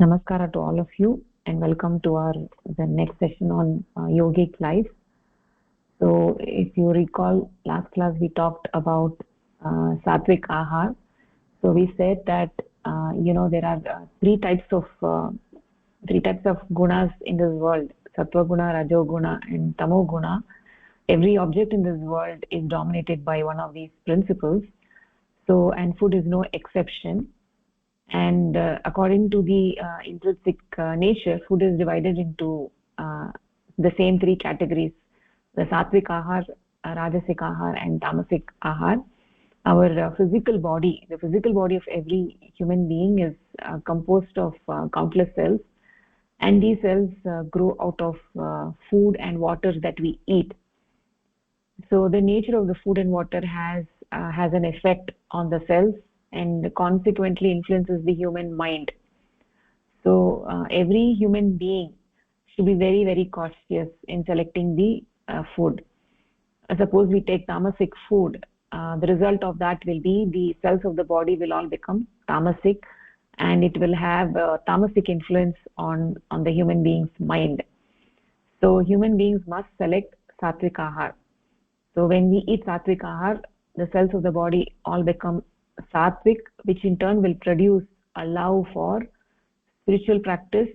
Namaskara to all of you and welcome to the next session on Yogic Life. So if you recall, last class we talked about Sattvik Ahara. So we said that there are three types of gunas in this world: Sattva guna, Rajo guna, and Tamo guna. Every object in this world is dominated by one of these principles. So, and food is no exception. And according to the intrinsic nature, food is divided into the same three categories: the Sattvik Ahara, Rajasic Ahara, and Tamasic Ahara. Our physical body, the physical body of every human being is composed of countless cells, and these cells grow out of food and water that we eat. So the nature of the food and water has an effect on the cells and consequently influences the human mind. So every human being should be very, very cautious in selecting the food. Suppose we take tamasic food, the result of that will be the cells of the body will all become tamasic, and it will have tamasic influence on the human being's mind. So human beings must select Sattvik Ahara. So when we eat Sattvik Ahara, the cells of the body all become Sattvik, which in turn will produce a love for spiritual practice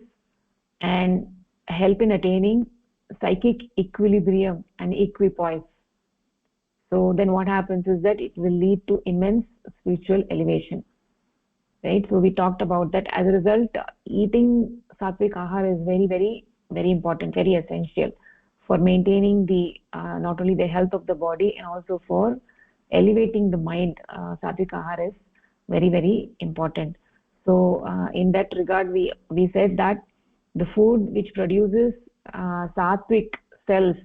and help in attaining psychic equilibrium and equipoise. So then what happens is that it will lead to immense spiritual elevation, right? So we talked about that. As a result, eating Sattvik Ahara is very, very, very important, very essential for maintaining the not only the health of the body and also for elevating the mind. Sattvik Ahara is very, very important. So in that regard, we said that the food which produces Sattvik cells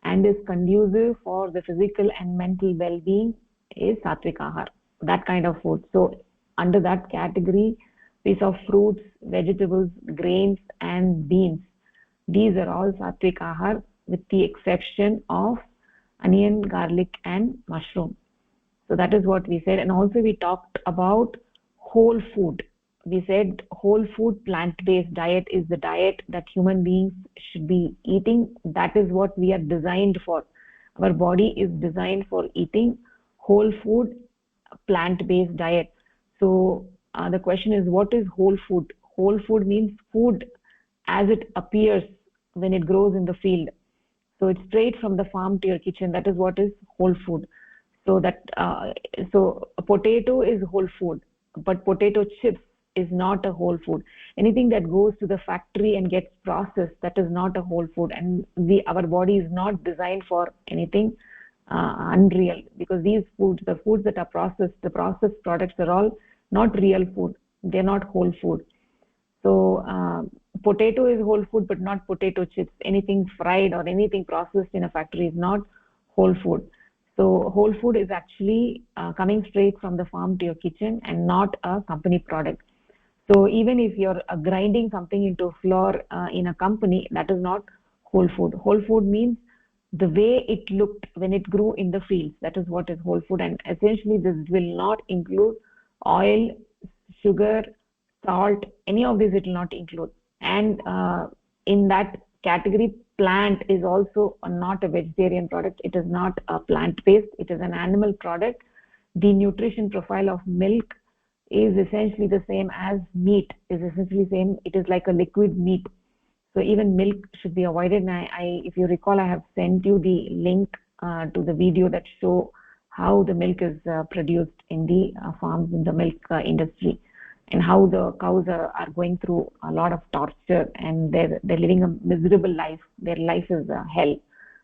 and is conducive for the physical and mental well-being is Sattvik Ahara, that kind of food. So under that category, piece of fruits, vegetables, grains and beans, these are all Sattvik Ahara with the exception of onion, garlic and mushroom. So that is what we said. And also we talked about whole food. We said whole food plant-based diet is the diet that human beings should be eating. That is what we are designed for. Our body is designed for eating whole food plant-based diet. So the question is, what is whole food? Whole food means food as it appears when it grows in the field. So it's straight from the farm to your kitchen. That is what is whole food. So that so a potato is whole food, but potato chips is not a whole food. Anything that goes to the factory and gets processed, that is not a whole food. And our body is not designed for anything unreal, because these foods, the foods that are processed, the processed products are all not real food. They're not whole food. So potato is whole food, but not potato chips. Anything fried or anything processed in a factory is not whole food. So whole food is actually coming straight from the farm to your kitchen and not a company product. So even if you're grinding something into flour in a company, that is not whole food. Whole food means the way it looked when it grew in the fields. That is what is whole food. And essentially this will not include oil, sugar, salt, any of these it will not include. And in that category, plant is also not a vegetarian product. It is not a plant-based. It is an animal product. The nutrition profile of milk is essentially the same as meat. Is essentially same. It is like a liquid meat. So even milk should be avoided. And if you recall, I have sent you the link to the video that show how the milk is produced in the farms in the milk industry, and how the cows are going through a lot of torture and they're living a miserable life. Their life is hell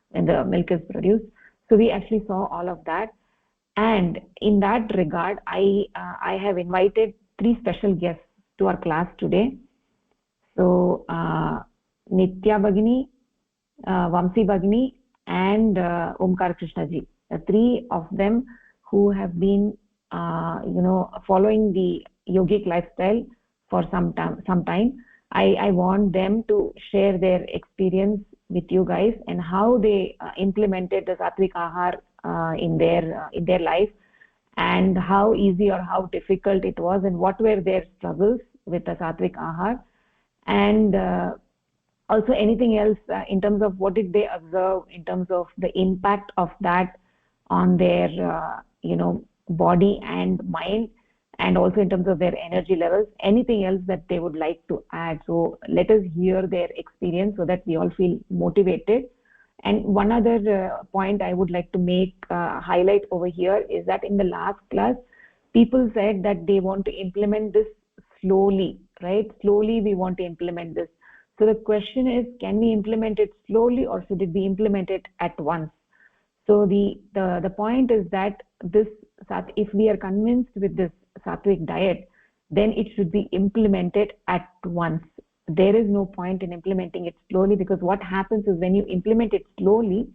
when the milk is produced. So we actually saw all of that. And in that regard, I have invited three special guests to our class today. So Nitya Bhagini, Vamsi Bhagini and Omkar Krishna ji. The three of them who have been following the yogic lifestyle for some time. I want them to share their experience with you guys and how they implemented the Sattvik Ahara in their life, and how easy or how difficult it was, and what were their struggles with the Sattvik Ahar, and also anything else in terms of what did they observe in terms of the impact of that on their body and mind, and also in terms of their energy levels, anything else that they would like to add. So let us hear their experience so that we all feel motivated. And one other point I would like to make highlight over here is that in the last class people said that they want to implement this slowly, right? Slowly we want to implement this. So the question is, can we implement it slowly or should it be implemented at once? So the point is that this, if we are convinced with this Sattvik diet, then it should be implemented at once. There is no point in implementing it slowly, because what happens is when you implement it slowly,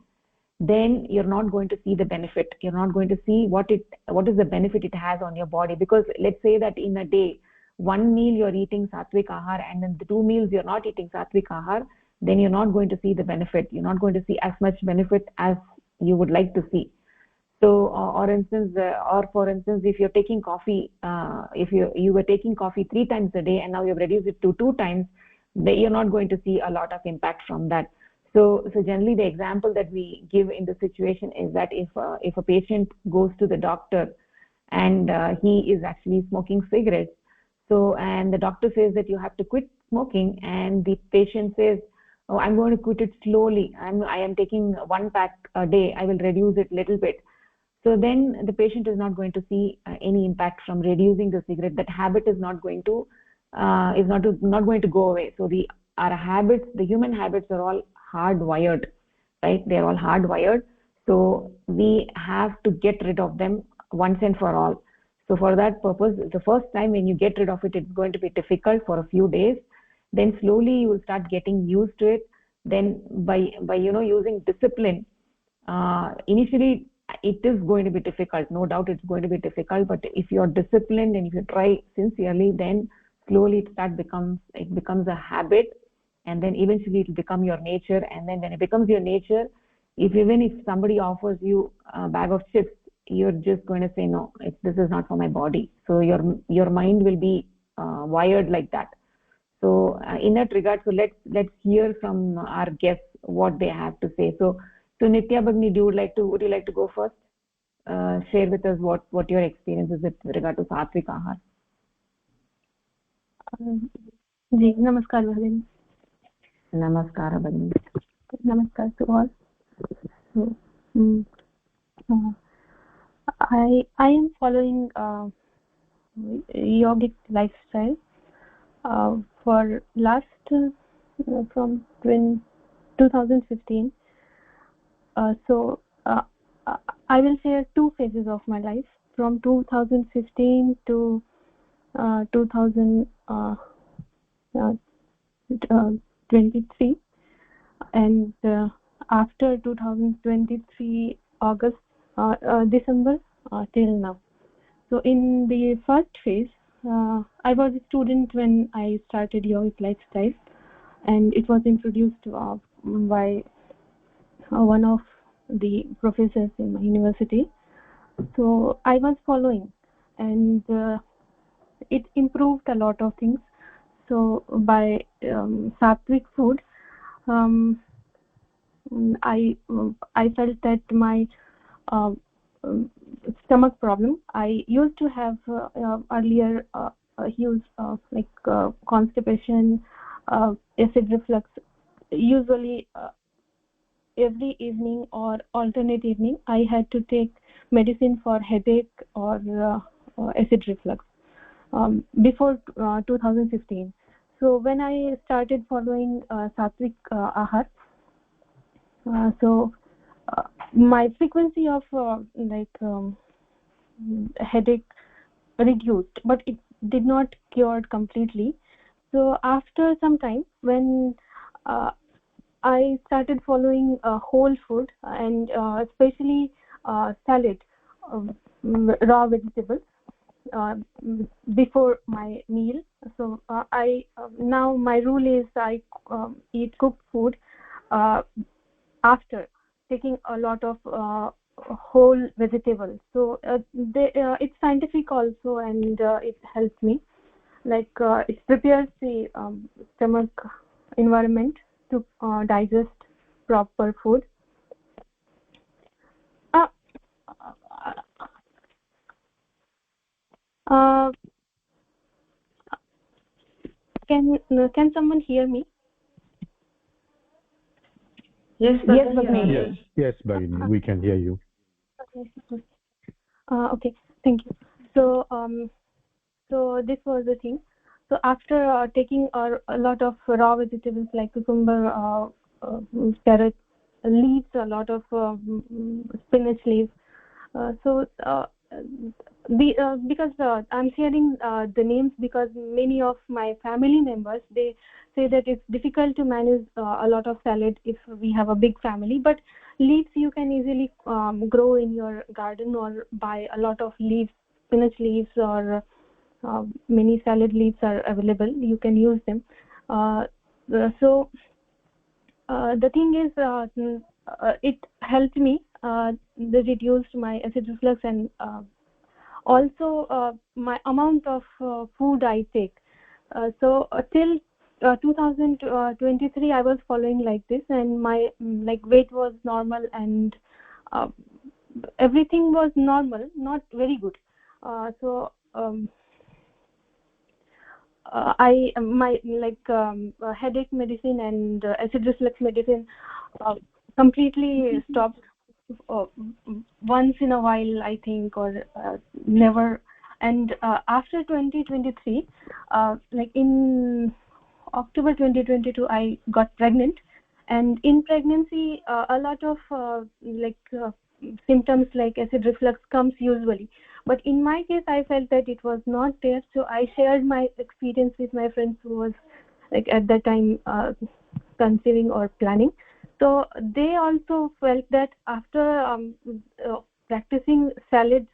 then you're not going to see the benefit. You're not going to see what is the benefit it has on your body. Because let's say that in a day, one meal you're eating Sattvik Ahar, and then the 2 meals you're not eating Sattvik Ahar, then you're not going to see the benefit. You're not going to see as much benefit as you would like to see. So for instance, if you're taking coffee, if you were taking coffee 3 times a day and now you've reduced it to 2 times, then you're not going to see a lot of impact from that. So generally the example that we give in the situation is that if a patient goes to the doctor and he is actually smoking cigarettes, so and the doctor says that you have to quit smoking, and the patient says, oh, I'm going to quit it slowly, I am taking 1 pack a day, I will reduce it little bit. So then the patient is not going to see any impact from reducing the cigarette. That habit is not going to not going to go away. So our habits, the human habits, are all hardwired, right? They're all hardwired. So we have to get rid of them once and for all. So for that purpose, the first time when you get rid of it, it's going to be difficult for a few days. Then slowly you will start getting used to it. Then by using discipline, initially it is going to be difficult, no doubt it's going to be difficult, but if you're disciplined and if you try sincerely, then slowly it becomes a habit, and then eventually it will become your nature. And then when it becomes your nature, even if somebody offers you a bag of chips, you're just going to say no, this is not for my body. So your mind will be wired like that. So in that regard, so let's hear from our guests what they have to say. So Nitya Bhagni, would you like to go first? Share with us what your experience is with regard to Sattvik Ahar. जी नमस्कार भगिनी. Namaskar Bhagni. Namaskar to all. So, I am following Yogic Lifestyle for last from 2015. So I will share 2 phases of my life from 2015 to 2023, and after 2023 August December till now. So in the first phase, I was a student when I started Yogic Lifestyle, and it was introduced by one of the professors in my university. So I was following, and it improved a lot of things. So by Sattvik food, I felt that my stomach problem I used to have earlier huge constipation, acid reflux. Usually every evening or alternate evening I had to take medicine for headache or acid reflux before 2015. So when I started following Sattvik Ahar, so my frequency of headache reduced, but it did not cure completely. So after some time, when I started following whole food and especially salad, raw vegetables before my meal. So I now my rule is I eat cooked food after taking a lot of whole vegetables. So it's scientific also, and it helps me. like it prepares the stomach environment to digest proper food. Uh, uh, can someone hear me? Yes, Bhagini. Yes, Bhagini, we can hear you. Okay, thank you. So so this was the thing. So after taking a lot of raw vegetables like cucumber, carrot leaves, a lot of spinach leaves. Because I'm sharing the names because many of my family members, they say that it's difficult to manage a lot of salad if we have a big family, but leaves you can easily grow in your garden or buy a lot of leaves, spinach leaves, or many salad leaves are available. You can use them. So the thing is, it helped me. That reduced my acid reflux, and also my amount of food I take. Till 2023, I was following like this, and my like weight was normal, and uh, everything was normal, not very good. So I my like headache medicine and acid reflux medicine completely stopped uh, once in a while, I think, or never. And after 2023, like in October 2022, I got pregnant, and in pregnancy a lot of symptoms like acid reflux comes usually, but in my case I felt that it was not there, so I shared my experience with my friends who was like at that time conceiving or planning. So they also felt that after practicing salad,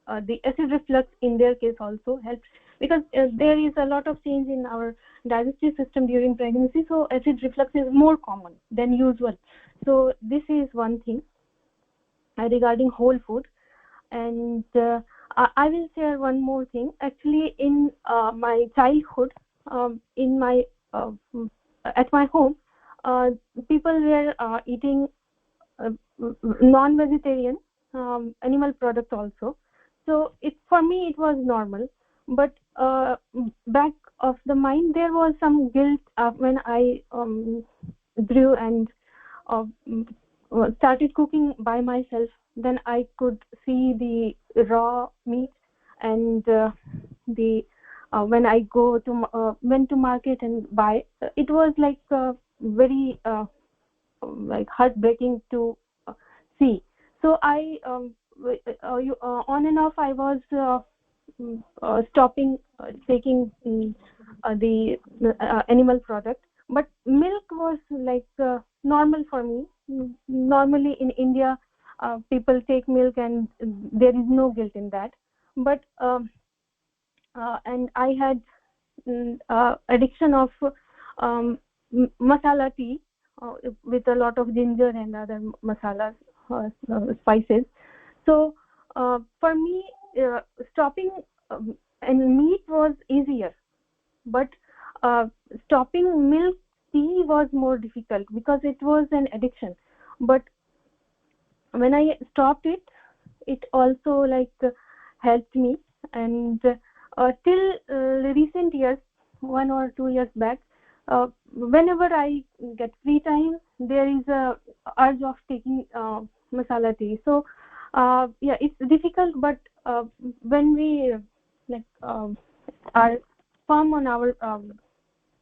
the acid reflux in their case also helps, because there is a lot of change in our digestive system during pregnancy, so acid reflux is more common than usual. So this is one thing regarding whole food. And I will share one more thing. Actually, in my childhood, in my at my home, uh, people were eating uh, non-vegetarian animal products also. So it, for me, it was normal. But back of the mind, there was some guilt when I grew and uh, mm, started cooking by myself. Then I could see the raw meat, and the when I go to went to market and buy, it was like very like heartbreaking to see. So I on and off I was stopping taking the animal product, but milk was like normal for me. Normally in India, people take milk, and there is no guilt in that. But and I had addiction of masala tea with a lot of ginger and other masalas, spices. So for me, stopping and meat was easier, but uh, stopping milk tea was more difficult because it was an addiction. But when I stopped it, it also like helped me. And till recent years, 1 or 2 years back, whenever I get free time, there is a urge of taking masala tea. So yeah, it's difficult, but when we like are firm on our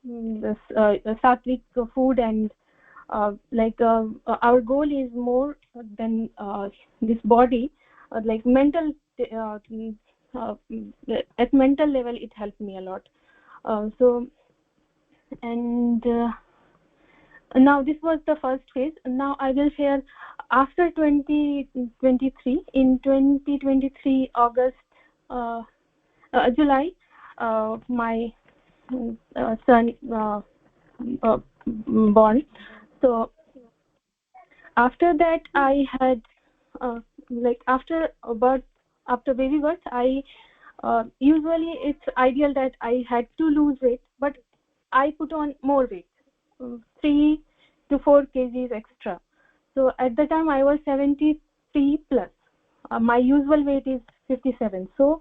Sattvik food, and our goal is more than this body, like mental, uh, at mental level it helped me a lot. So and now this was the first phase. Now I will share after 2023. In 2023 August, July, my son born. So after that I had like after birth, after baby birth, I Usually it's ideal that I had to lose weight, but I put on more weight, 3 to 4 kgs extra. So at the time I was 73 plus. My usual weight is 57. So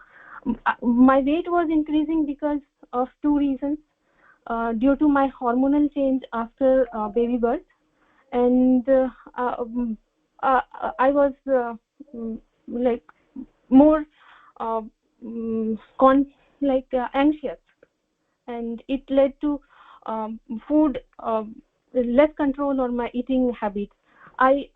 my weight was increasing because of two reasons. Due to my hormonal change after baby birth, and I was like more uh, anxious, and it led to food less control on my eating habits. I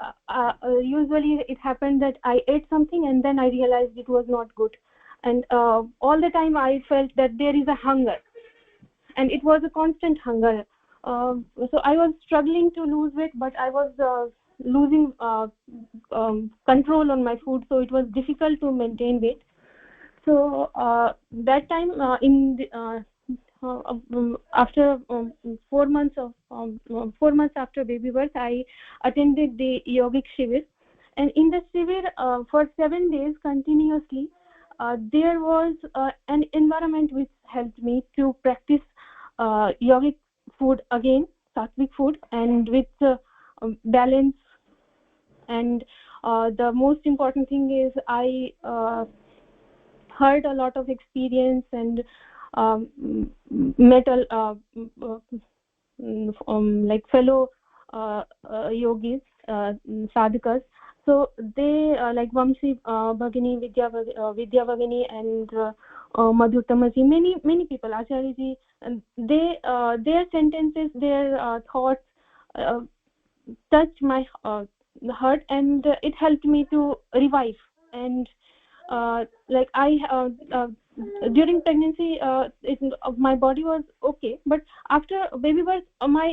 usually it happened that I ate something and then I realized it was not good, and all the time I felt that there is a hunger, and it was a constant hunger. So I was struggling to lose weight, but I was losing control on my food, so it was difficult to maintain weight. So that time after 4 months of 4 months after baby birth, I attended the yogic shivir, and in the shivir for 7 days continuously, there was an environment which helped me to practice yogic food again, Sattvik food, and with balance. And the most important thing is I heard a lot of experience and met like fellow yogis, sadhakas. So they like Vamsi Bhagini, Vidya Bhagini, and Madhutamaji, many people, Acharyaji, and they their sentences, their thoughts touched my heart, and it helped me to revive. And like I during pregnancy, my body was okay, but after baby birth, my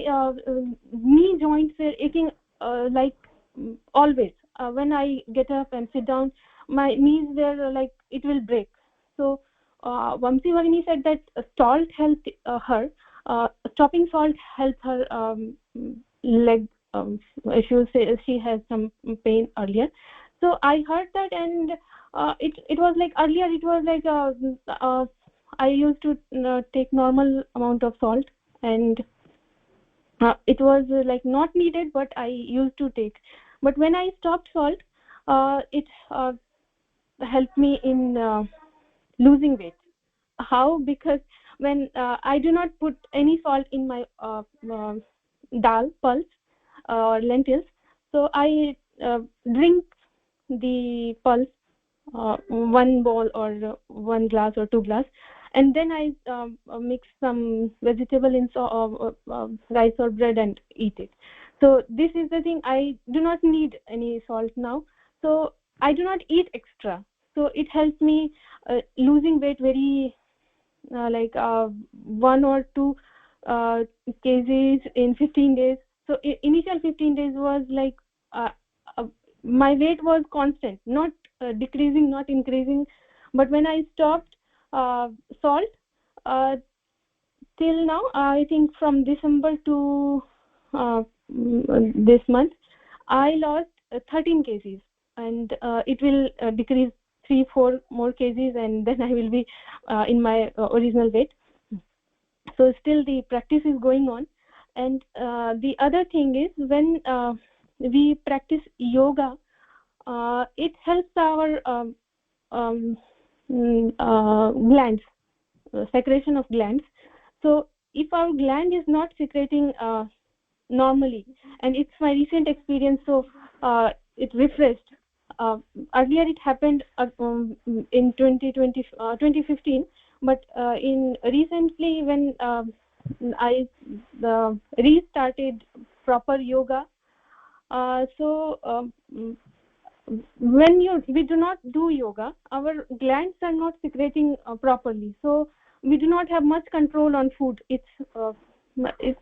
knee joints were aching like always. When I get up and sit down, my knees were like it will break. So Vamsi Bhagini said that salt helped her. Chopping salt helped her leg issues. She has some pain earlier. So I heard that, and it was like earlier it was like I used to take normal amount of salt, and it was like not needed, but I used to take. But when I stopped salt, it helped me in losing weight. How? Because when I do not put any salt in my dal, pulse, or lentils, so I drink the pulse, one bowl or one glass or two glass, and then I mix some vegetable in rice or bread and eat it. So this is the thing, I do not need any salt now, so I do not eat extra. So it helps me losing weight very like 1 or 2 kgs in 15 days. So initial 15 days was like uh, uh, my weight was constant, not decreasing, not increasing. But when I stopped salt, uh, till now, I think from December to this month, I lost 13 kgs, and it will decrease 3-4 more kgs, and then I will be in my original weight. So still the practice is going on. And the other thing is, when we practice yoga, it helps our glands, secretion of glands. So if our gland is not secreting normally, and it's my recent experience, so it refreshed. Earlier it happened in 2015, but in recently when I restarted proper yoga, so when we do not do yoga, our glands are not secreting properly, so we do not have much control on food. It's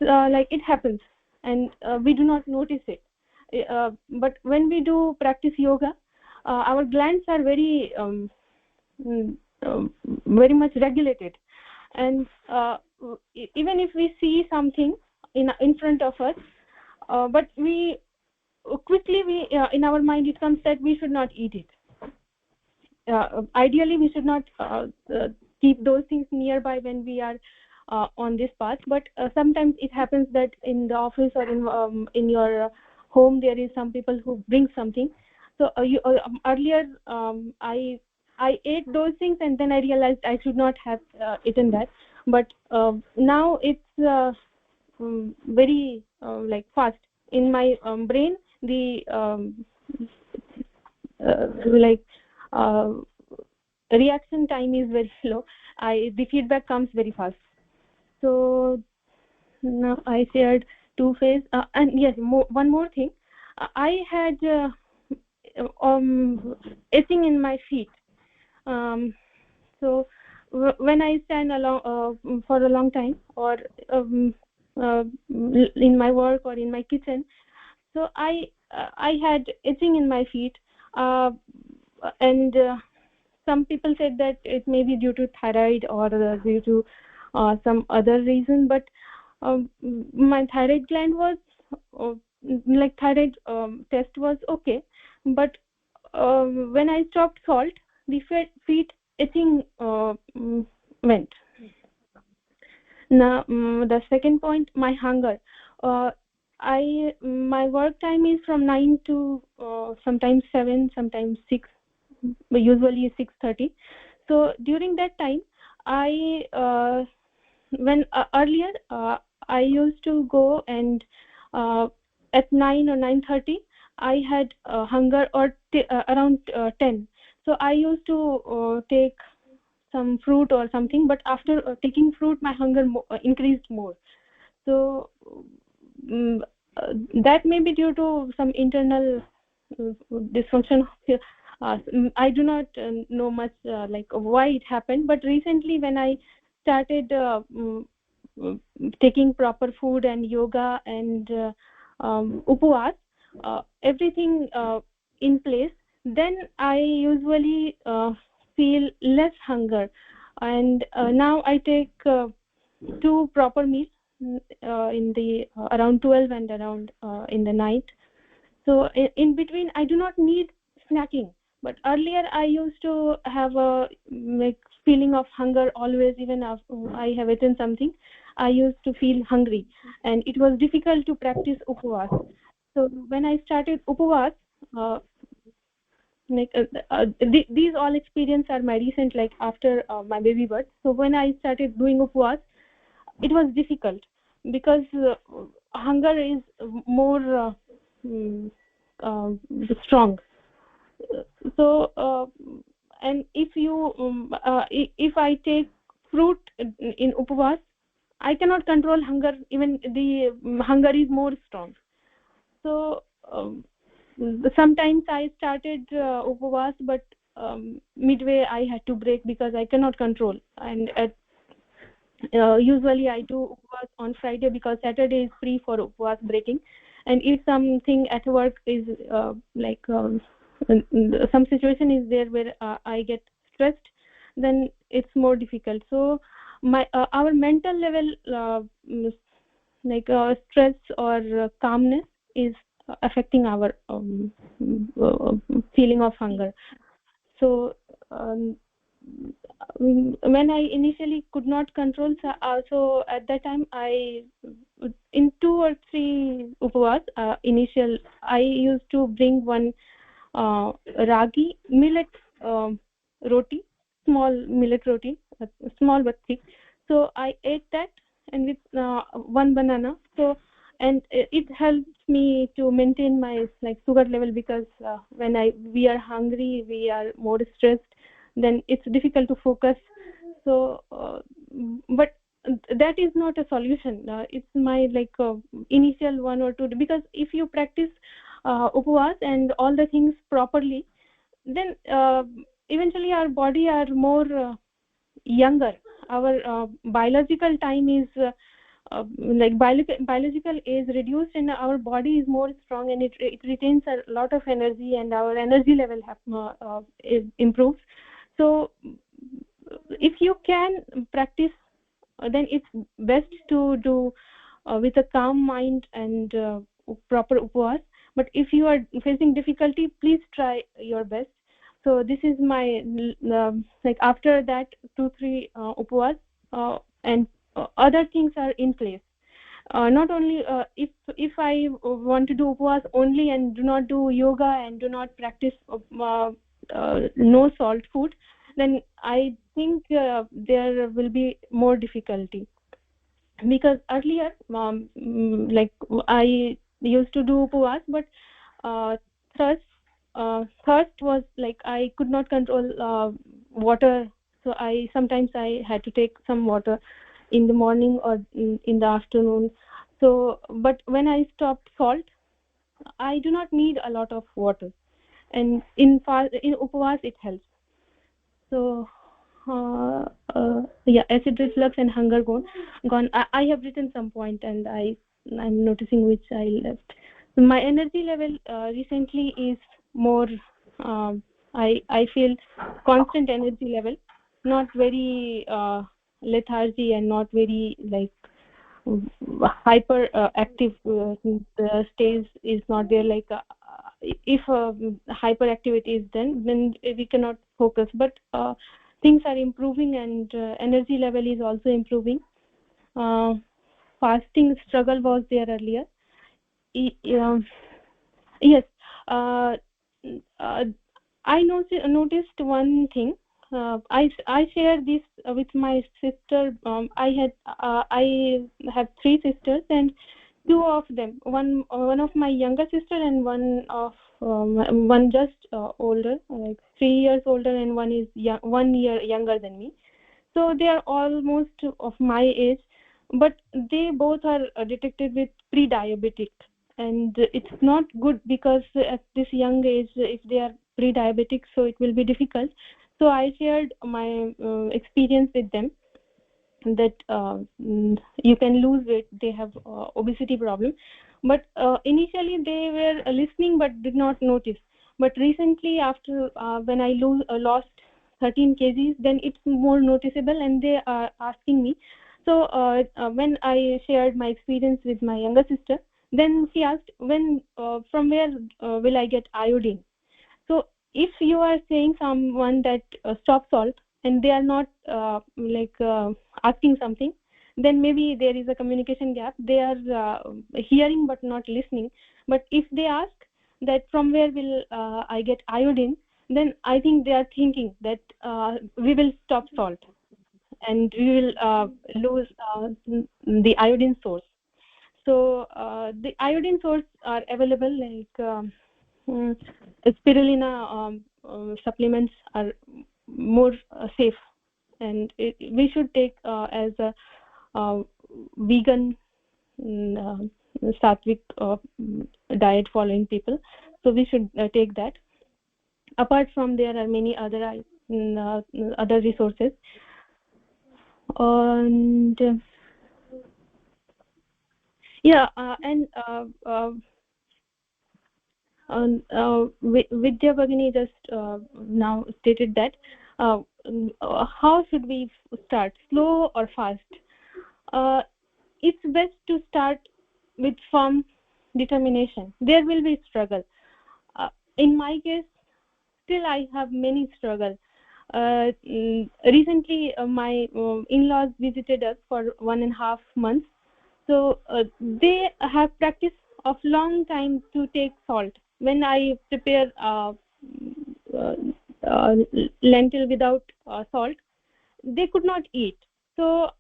like it happens, and we do not notice it. But when we do practice yoga, our glands are mm, very much regulated, and even if we see something in front of us, but we quickly in our mind it comes that we should not eat it. ideally we should not keep those things nearby when we are on this path, but sometimes it happens that in the office or in your home there is some people who bring something. So earlier I ate those things and then I realized I should not have eaten that, but now it's very fast in my brain. The like uh, reaction time is very slow. The feedback comes very fast. So now I shared two phase, and yes, one more thing. I had itching in my feet. So when I stand along for a long time, or in my work or in my kitchen, so I had itching in my feet, and some people said that it may be due to thyroid or due to some other reason, but my thyroid gland was uh, thyroid test was okay, but when I stopped salt, the feet itching went. Now the second point, my hunger. uh, my work time is from 9 to sometimes 7, sometimes 6, but usually 6:30. So during that time I when earlier I used to go and at 9 or 9:30 I had hunger, or around 10. So I used to take some fruit or something, but after taking fruit my hunger increased more. So mm, that may be due to some internal dysfunction. I do not know much why it happened, but recently when I started mm, taking proper food and yoga and upavas, everything in place, then I usually feel less hunger. And now I take two proper meals in the around 12 and around in the night. So in between I do not need snacking, but earlier I used to have a feeling of hunger always. Even after I have eaten something, I used to feel hungry, and it was difficult to practice upavas. So when I started upavas, uh, these all experience are my recent, after my baby birth. So when I started doing upavas, it was difficult because hunger is more mm, uh, strong. So and if I take fruit in upavas, I cannot control hunger. Even the hunger is more strong. So sometimes I started upavas, but midway I had to break because I cannot control. And usually I do upavas on Friday because Saturday is free for upavas breaking. And if something at work is some situation is there where I get stressed, then it's more difficult. So my our mental level, stress or calmness is affecting our feeling of hunger. So when I initially could not control, so at that time I, in 2 or 3 upavas, initial I used to bring one ragi millet roti, small millet roti, small but thick. So I ate that, and with one banana. So and it helps me to maintain my sugar level, because when we are hungry, we are more stressed, then it's difficult to focus. So but that is not a solution. It's my initial 1 or 2, because if you practice upavas and all the things properly, then eventually our body are more younger. Our biological time is biological age reduced, and our body is more strong, and it retains a lot of energy, and our energy level improves. So if you can practice, then it's best to do with a calm mind and proper upavas. But if you are facing difficulty, please try your best. So this is my like after that 2-3 upvas and other things are in place. Not only if I want to do upvas only and do not do yoga and do not practice no salt food, then I think there will be more difficulty, because earlier like I used to do upvas, but uh, thirst thirst was like I could not control water, so I sometimes I had to take some water in the morning or in the afternoon. So but when I stopped salt, I do not need a lot of water, and in upvas it helps. So yeah, acid reflux and hunger gone. I have written some point, and I'm noticing which I left. So my energy level recently is more. I feel constant energy level, not very lethargy and not very like hyper active stage is not there. Like if hyperactivity is then we cannot focus, but things are improving, and energy level is also improving. uh, Fasting struggle was there earlier. Yes. uh, uh, I noticed one thing. I share this with my sister. I have three sisters, and two of them, one of my younger sister and one just older, like 3 years older, and one is 1 year younger than me. So they are almost of my age, but they both are detected with pre-diabetic, and it's not good, because at this young age if they are pre-diabetic, so it will be difficult. So I shared my experience with them, that you can lose weight, they have obesity problem. But initially they were listening but did not notice. But recently, after when I lost 13 kgs, then it's more noticeable, and they are asking me. So when I shared my experience with my younger sister, then she asked, when from where will I get iodine? So if you are saying someone that stop salt, and they are not asking something, then maybe there is a communication gap. They are hearing but not listening. But if they ask that from where will I get iodine, then I think they are thinking that we will stop salt, and we will lose the iodine source. So the iodine source are available, like mm, spirulina supplements are more safe, and we should take as a uh, vegan Sattvik diet following people. So we should take that. Apart from, there are many other other resources. And yeah, and Vidya Bhagini just now stated that how should we start, slow or fast? Uh, it's best to start with firm determination. There will be struggle. In my case, still I have many struggle. Recently, my in-laws visited us for 1.5 months. So they have practiced of long time to take salt. When I prepare uh, uh, lentil without salt, they could not eat. So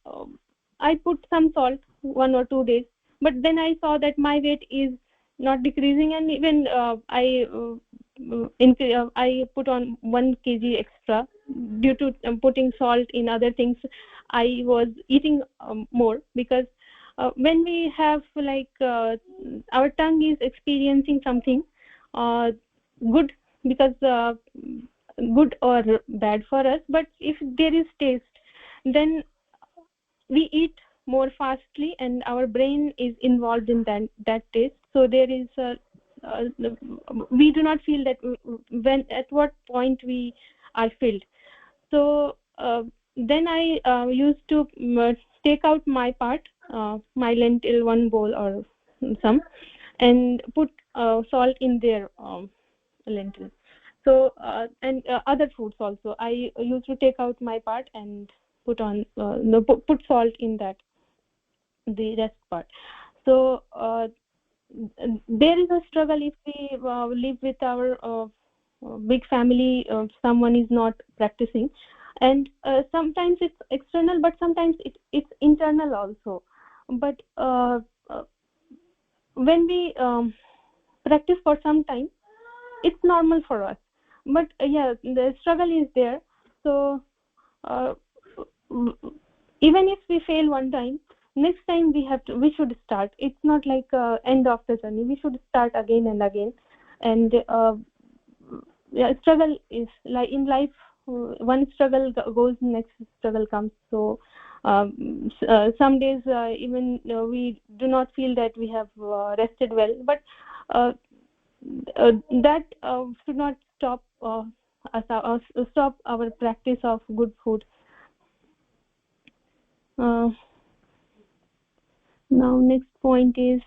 I put some salt 1 or 2 days, but then I saw that my weight is not decreasing, and even I put on 1 kg extra due to putting salt in other things. I was eating more, because when we have like our tongue is experiencing something uh, good, because good or bad for us, but if there is taste, then we eat more fastly, and our brain is involved in that taste. So there is uh, we do not feel that when at what point we are filled. So then I used to take out my part, my lentil, one bowl or some, and put salt in their lentil. So and other foods also, I used to take out my part and put on put salt in that, the rest part. So there is a struggle if we live with our big family, someone is not practicing, and sometimes it's external, but sometimes it's internal also. But when we practice for some time, it's normal for us. But yeah, the struggle is there. So uh, even if we fail one time, next time we should start. It's not like end of the journey. We should start again and again. And yeah, struggle is like in life, one struggle goes, next struggle comes. So some days even we do not feel that we have rested well, but uh, that should not stop stop our practice of good food. Now next point is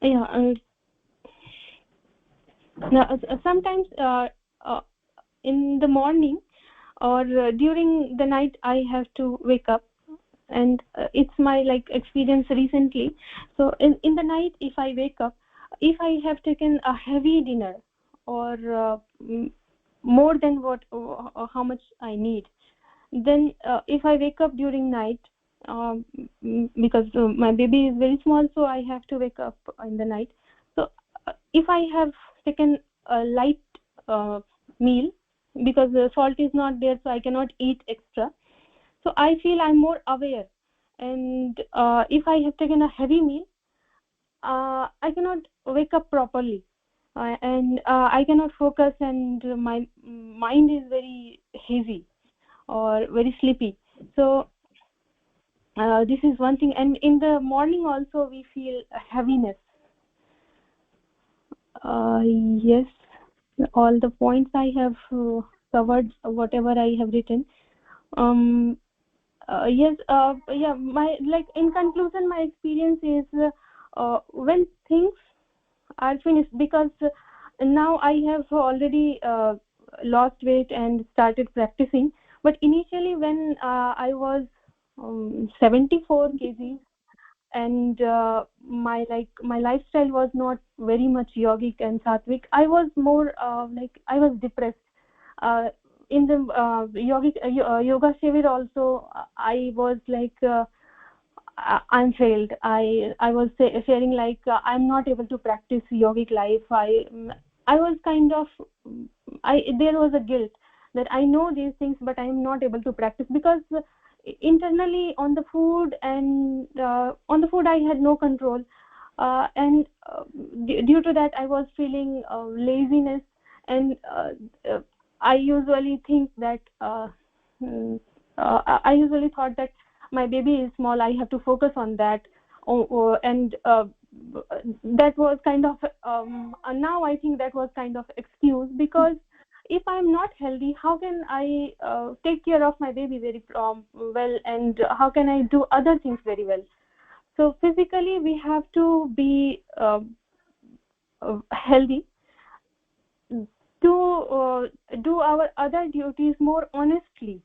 yeah now, sometimes uh, in the morning or during the night I have to wake up, and it's my like experience recently. So in the night, if I wake up, if I have taken a heavy dinner or more than what how much I need, then if I wake up during night, because my baby is very small, so I have to wake up in the night. So if I have taken a light meal, because the salt is not there, so I cannot eat extra, so I feel I'm more aware. And if I have taken a heavy meal, I cannot wake up properly, and I cannot focus, and my mind is very heavy or very sleepy. So this is one thing. And in the morning also we feel heaviness. Yes, all the points I have covered, whatever I have written. Yes, yeah, my like in conclusion, my experience is when things are finished, because now I have already lost weight and started practicing. But initially, when I was 74 kg, and my lifestyle was not very much yogic and sattvic, I was more like I was depressed. Uh, in the yogic yoga Shivir also, I was like I'm failed. I was sharing like I'm not able to practice yogic life. I was kind of there was a guilt that I know these things, but I am not able to practice, because internally on the food, and on the food I had no control, and due to that I was feeling laziness. And I usually think that I usually thought that my baby is small, I have to focus on that. And that was kind of now I think that was kind of excuse, because if I'm not healthy, how can I take care of my baby very well, and how can I do other things very well? So physically we have to be healthy to do our other duties more honestly.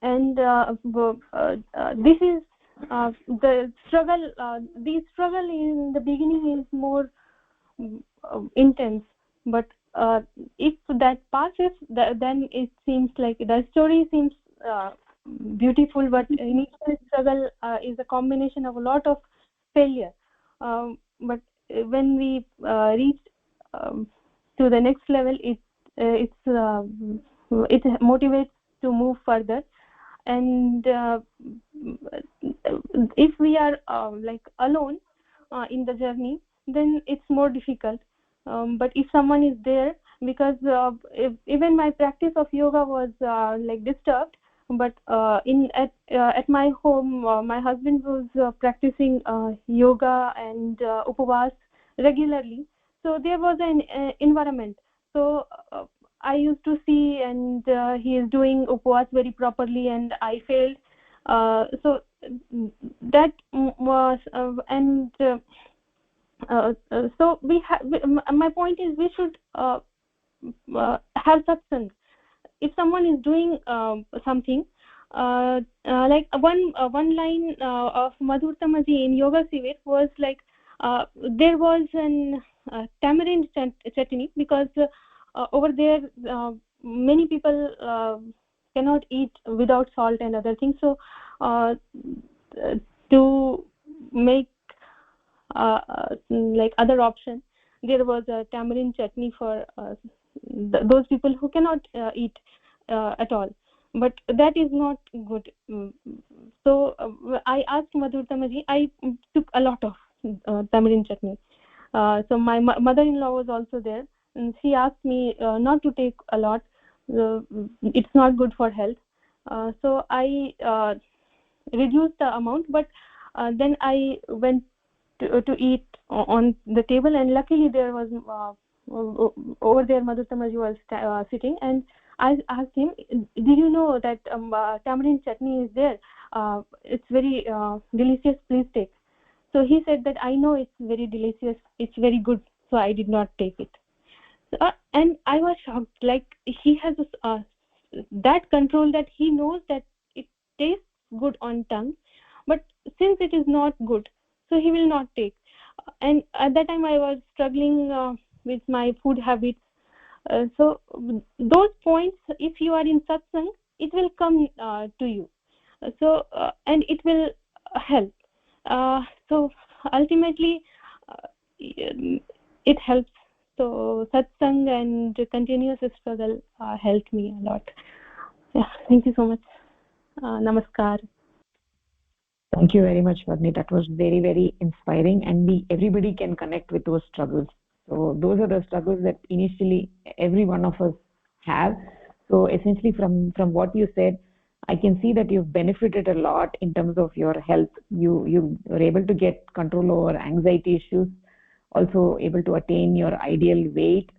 And this is the struggle. The struggle in the beginning is more intense, but if that passes, then it seems like the story seems beautiful. But initial struggle is a combination of a lot of failure. But when we reach to the next level, it motivates to move further. And if we are like alone in the journey, then it's more difficult. But if someone is there, because even my practice of yoga was like disturbed, but at my home, my husband was practicing yoga and upavas regularly, so there was an environment. So I used to see, and he is doing upavas very properly, and I failed. So that was and So my point is we should have satsang. If someone is doing something, like one line of Madhur Tamaji in Yoga Sivir was like, there was an tamarind chutney, because over there many people cannot eat without salt and other things. So to make like other option, there was a tamarind chutney for those people who cannot eat at all, but that is not good. So I asked Madhur Tamaji, I took a lot of tamarind chutney. So my mother-in-law was also there, and she asked me not to take a lot. It's not good for health. So I reduced the amount, but then I went to eat on the table, and luckily there was over there Madhur Tamaji was sitting, and I asked him, did you know that tamarind chutney is there? It's very delicious, please take. So he said that I know it's very delicious, it's very good, so I did not take it. And I was shocked, like he has that control, that he knows that it tastes good on tongue, but since it is not good, so he will not take. And at that time I was struggling with my food habits. So those points, if you are in satsang, it will come to you. So and it will help. So ultimately it helps. So satsang and continuous struggle helped me a lot. Yeah, thank you so much. Namaskar. Thank you very much, Varni. That was very, very inspiring, and everybody can connect with those struggles. So those are the struggles that initially every one of us have. So essentially, from what you said, I can see that you've benefited a lot in terms of your health. You were able to get control over anxiety issues, also able to attain your ideal weight,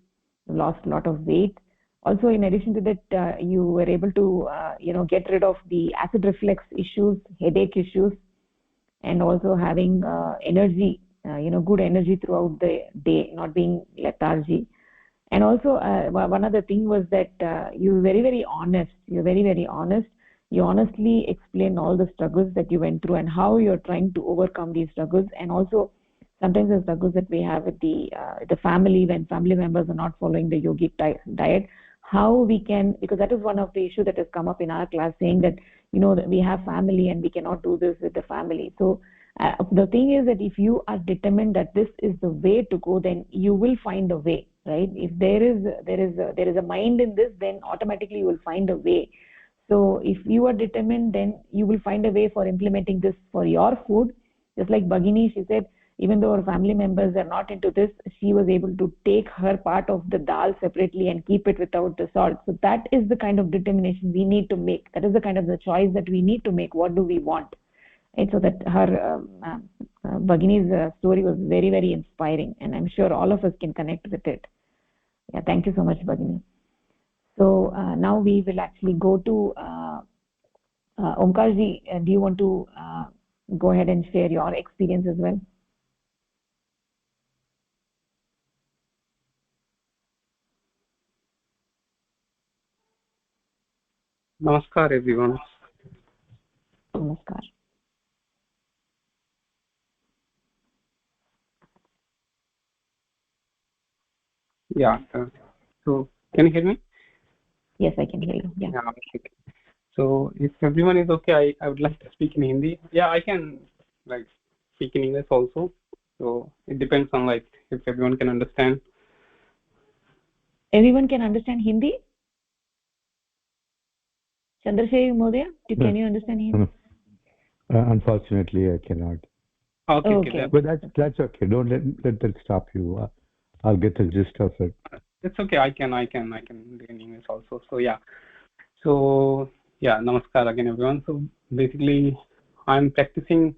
lost a lot of weight. Also, in addition to that, you were able to get rid of the acid reflux issues, headache issues, and also having energy, good energy throughout the day, not being lethargy. And also one other thing was that you're very, very honest. You're very, very honest. You honestly explain all the struggles that you went through and how you're trying to overcome these struggles, and also sometimes the struggles that we have with the family, when family members are not following the yogic diet, how we can, because that is one of the issues that has come up in our class, saying that that we have family and we cannot do this with the family. So the thing is that if you are determined that this is the way to go, then you will find a way, right? If there is a mind in this, then automatically you will find a way. So if you are determined, then you will find a way for implementing this for your food. Just like Bhagini, she said, even though her family members are not into this, she was able to take her part of the dal separately and keep it without the salt. So that is the kind of determination we need to make. That is the kind of the choice that we need to make. What do we want? And so that her Bhagini's story was very, very inspiring, and I'm sure all of us can connect with it. Yeah, thank you so much, Bhagini. So now we will actually go to Omkarji. Do you want to go ahead and share your experience as well? Namaskar, everyone. Namaskar. Yeah. So, can you hear me? Yes, I can hear you. Yeah. Okay. So, if everyone is okay, I would like to speak in Hindi. Yeah, I can speak in English also. So it depends on if everyone can understand. Everyone can understand Hindi? Chandrasekhar Modaya, can you understand Hindi? Unfortunately, I cannot. Okay. But that's okay. Don't let that stop you. I'll get the gist of it. It's okay. I can do in English also. So yeah. So yeah, namaskar again, everyone. So basically, I'm practicing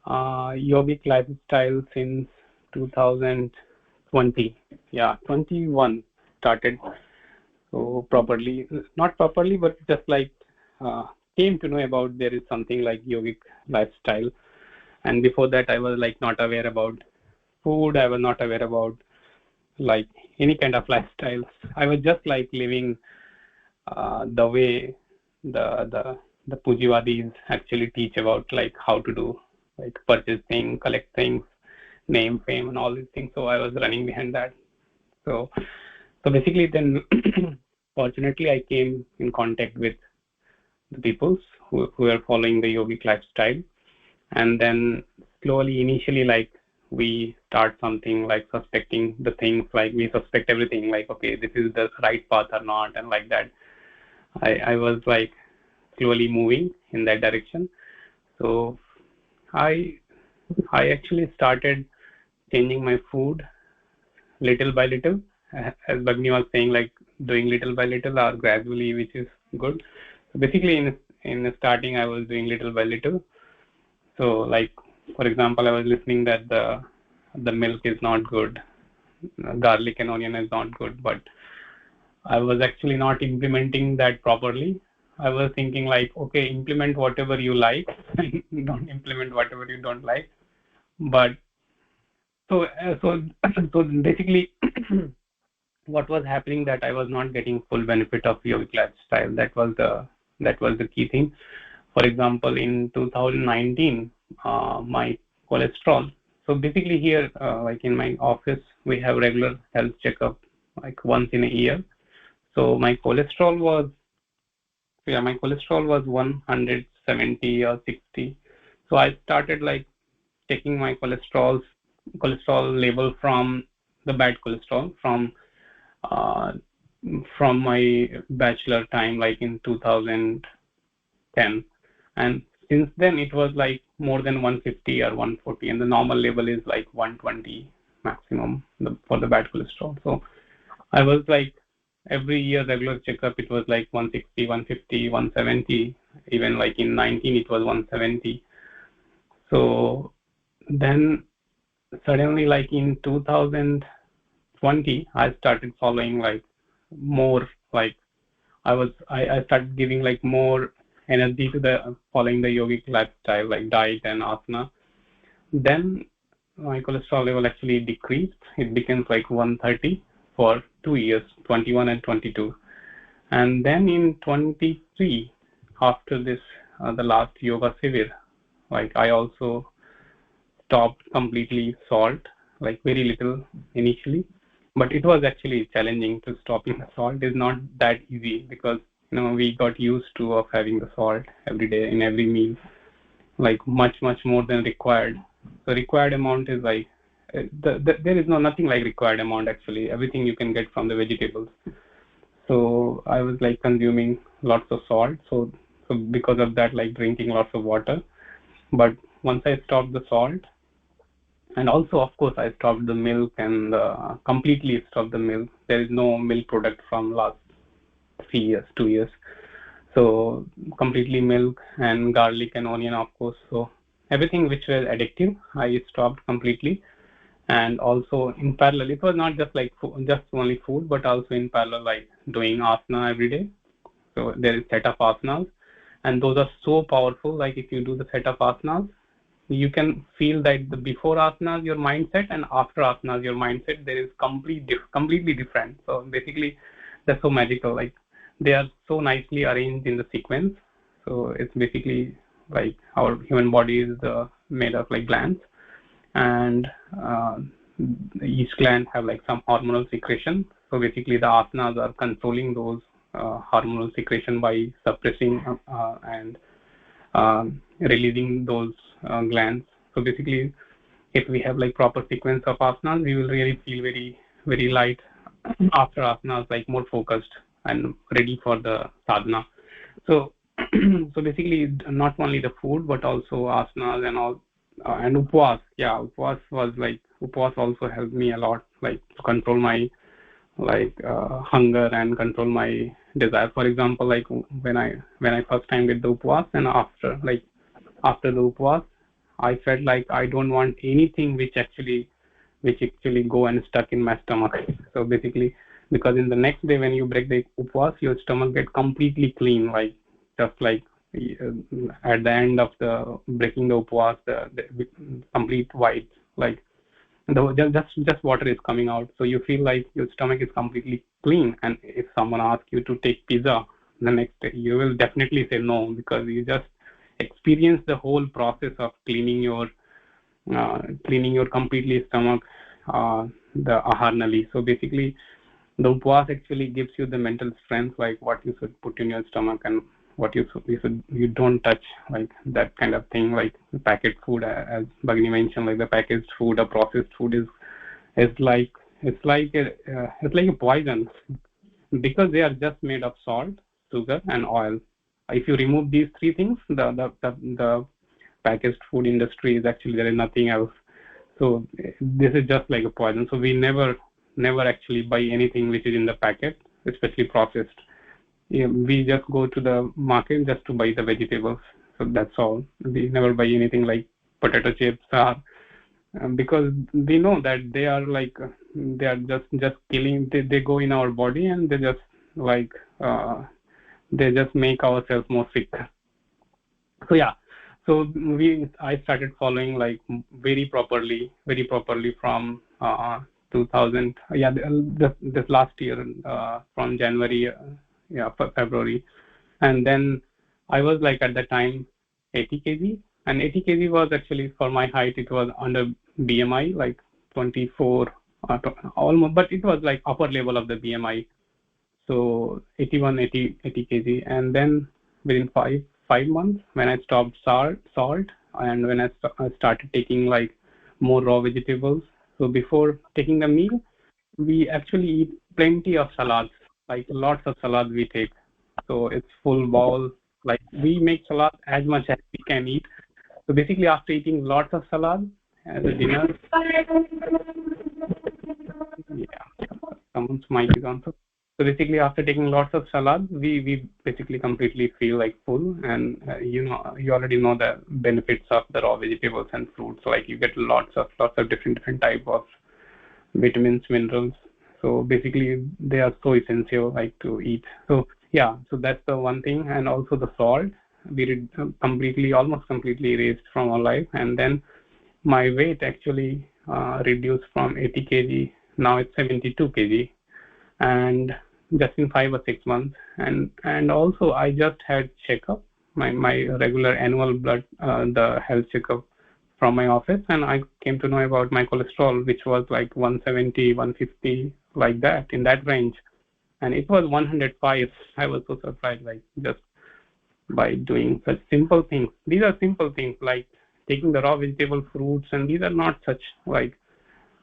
yogic lifestyle since 2020. Yeah, 21 started. So not properly, but just came to know about there is something like yogic lifestyle. And before that, I was not aware about food. I was not aware about like any kind of lifestyle. I was just like living the way the Pujivadis actually teach about like how to do like purchasing, collect things, name, fame, and all these things. So I was running behind that. So basically, then fortunately, I came in contact with the people who are following the yogic lifestyle, and then slowly, initially, like we start something like suspecting the things, like we suspect everything, like okay, this is the right path or not, and like that. I was like slowly moving in that direction. So I actually started changing my food little by little, as Bagni was saying, like doing little by little or gradually, which is good. So basically, in the starting, I was doing little by little. So, like for example, I was listening that the milk is not good, garlic and onion is not good, but I was actually not implementing that properly. I was thinking like, okay, implement whatever you like, don't implement whatever you don't like. But so so basically, what was happening that I was not getting full benefit of yogic lifestyle. That was the key thing. For example, in 2019, my cholesterol. So basically here, like in my office, we have regular health checkup like once in a year. So my cholesterol was 170 or 60. So I started like checking my cholesterol level from the bad cholesterol uh, from my bachelor time, like in 2010, and since then it was like more than 150 or 140, and the normal level is like 120 maximum for the bad cholesterol. So I was like every year regular checkup, it was like 160, 150, 170, even like in 19 it was 170. So then suddenly like in 2020 I started following like more, like I started giving like more energy to the following the yogic lifestyle, like diet and asana. Then my cholesterol level actually decreased. It became like 130 for 2 years, 21 and 22. And then in 23, after this, the last yoga severe, like I also stopped completely salt, like very little initially. But it was actually challenging to stopping the salt. Is not that easy because we got used to of having the salt every day in every meal, like much more than required. So required amount is like there is nothing like required amount actually. Everything you can get from the vegetables. So I was like consuming lots of salt. So because of that, like drinking lots of water. But once I stopped the salt, and also of course I stopped the milk and completely stopped the milk. There is no milk product from last 3 years, 2 years. So completely milk and garlic and onion, of course. So everything which was addictive, I stopped completely. And also in parallel, it was not just like just only food, but also in parallel, like doing asana every day. So there is set of asanas, and those are so powerful. Like if you do the set of asanas, you can feel that the before asanas your mindset and after asanas your mindset, there is completely different. So basically, that's so magical. Like they are so nicely arranged in the sequence. So it's basically like our human body is made of like glands, and each gland have like some hormonal secretion. So basically the asanas are controlling those hormonal secretion by suppressing and releasing those glands. So basically, if we have like proper sequence of asanas, we will really feel very light after asanas, like more focused and ready for the sadhana. So so basically, not only the food but also asanas and all, and upwas. Yeah, upwas also helped me a lot, like to control my hunger and control my desire. For example, like when I first time did the upwas, and after the upwas, I felt like I don't want anything which actually go and stuck in my stomach. So basically, because in the next day when you break the upwas, your stomach get completely clean, like just like at the end of the breaking the upwas, the complete white, like just water is coming out, so you feel like your stomach is completely clean. And if someone asks you to take pizza the next day, you will definitely say no, because you just experience the whole process of cleaning your completely stomach, the Ahara Nali. So basically, the upvas actually gives you the mental strength, like what you should put in your stomach and what you don't touch, like that kind of thing. Like packet food, as Bhagini mentioned, like the packaged food or processed food is like it's like a poison, because they are just made of salt, sugar, and oil. If you remove these three things, the packaged food industry is actually, there is nothing else. So this is just like a poison. So we never actually buy anything which is in the packet, especially processed. We just go to the market just to buy the vegetables. So that's all. We never buy anything like potato chips, or because we know that they are just killing. They go in our body, and they just they just make ourselves more sick. So yeah, so I started following like very properly from 2000, this last year, from January, February. And then I was like at the time 80 kg, and 80 kg was actually, for my height, it was under BMI, like 24, almost, but it was like upper level of the BMI. So 80 kg. And then within five months, when I stopped salt, and when I started taking like more raw vegetables. So before taking the meal, we actually eat plenty of salads, like lots of salads we take. So it's full bowl, like we make salad as much as we can eat. So basically, after eating lots of salad as a dinner, yeah, someone's mic is on. So basically, after taking lots of salad, we basically completely feel like full. And you already know the benefits of the raw vegetables and fruits. So like you get lots of different type of vitamins, minerals. So basically, they are so essential, like, to eat. So yeah, so that's the one thing. And also the salt, we almost completely erased from our life. And then my weight actually reduced from 80 kg. Now it's 72 kg, and just in 5 or 6 months. And also I just had checkup, my regular annual blood, the health checkup from my office, and I came to know about my cholesterol, which was like 170, 150, like that, in that range, and it was 105. I was so surprised, like, just by doing such simple things. These are simple things like taking the raw vegetable, fruits, and these are not such like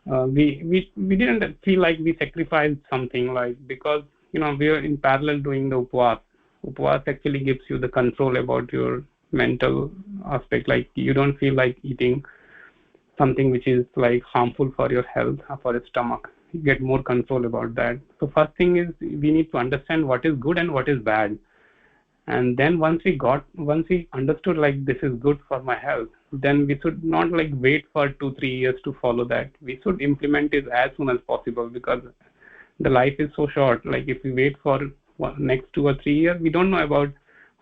we didn't feel like we sacrificed something, like, because we are in parallel doing the upvas. Upvas actually gives you the control about your mental aspect. Like, you don't feel like eating something which is like harmful for your health or for your stomach. You get more control about that. So first thing is, we need to understand what is good and what is bad. And then once we understood like this is good for my health, then we should not like wait for 2-3 years to follow that. We should implement it as soon as possible, because the life is so short. Like, if we wait for next 2 or 3 years, we don't know about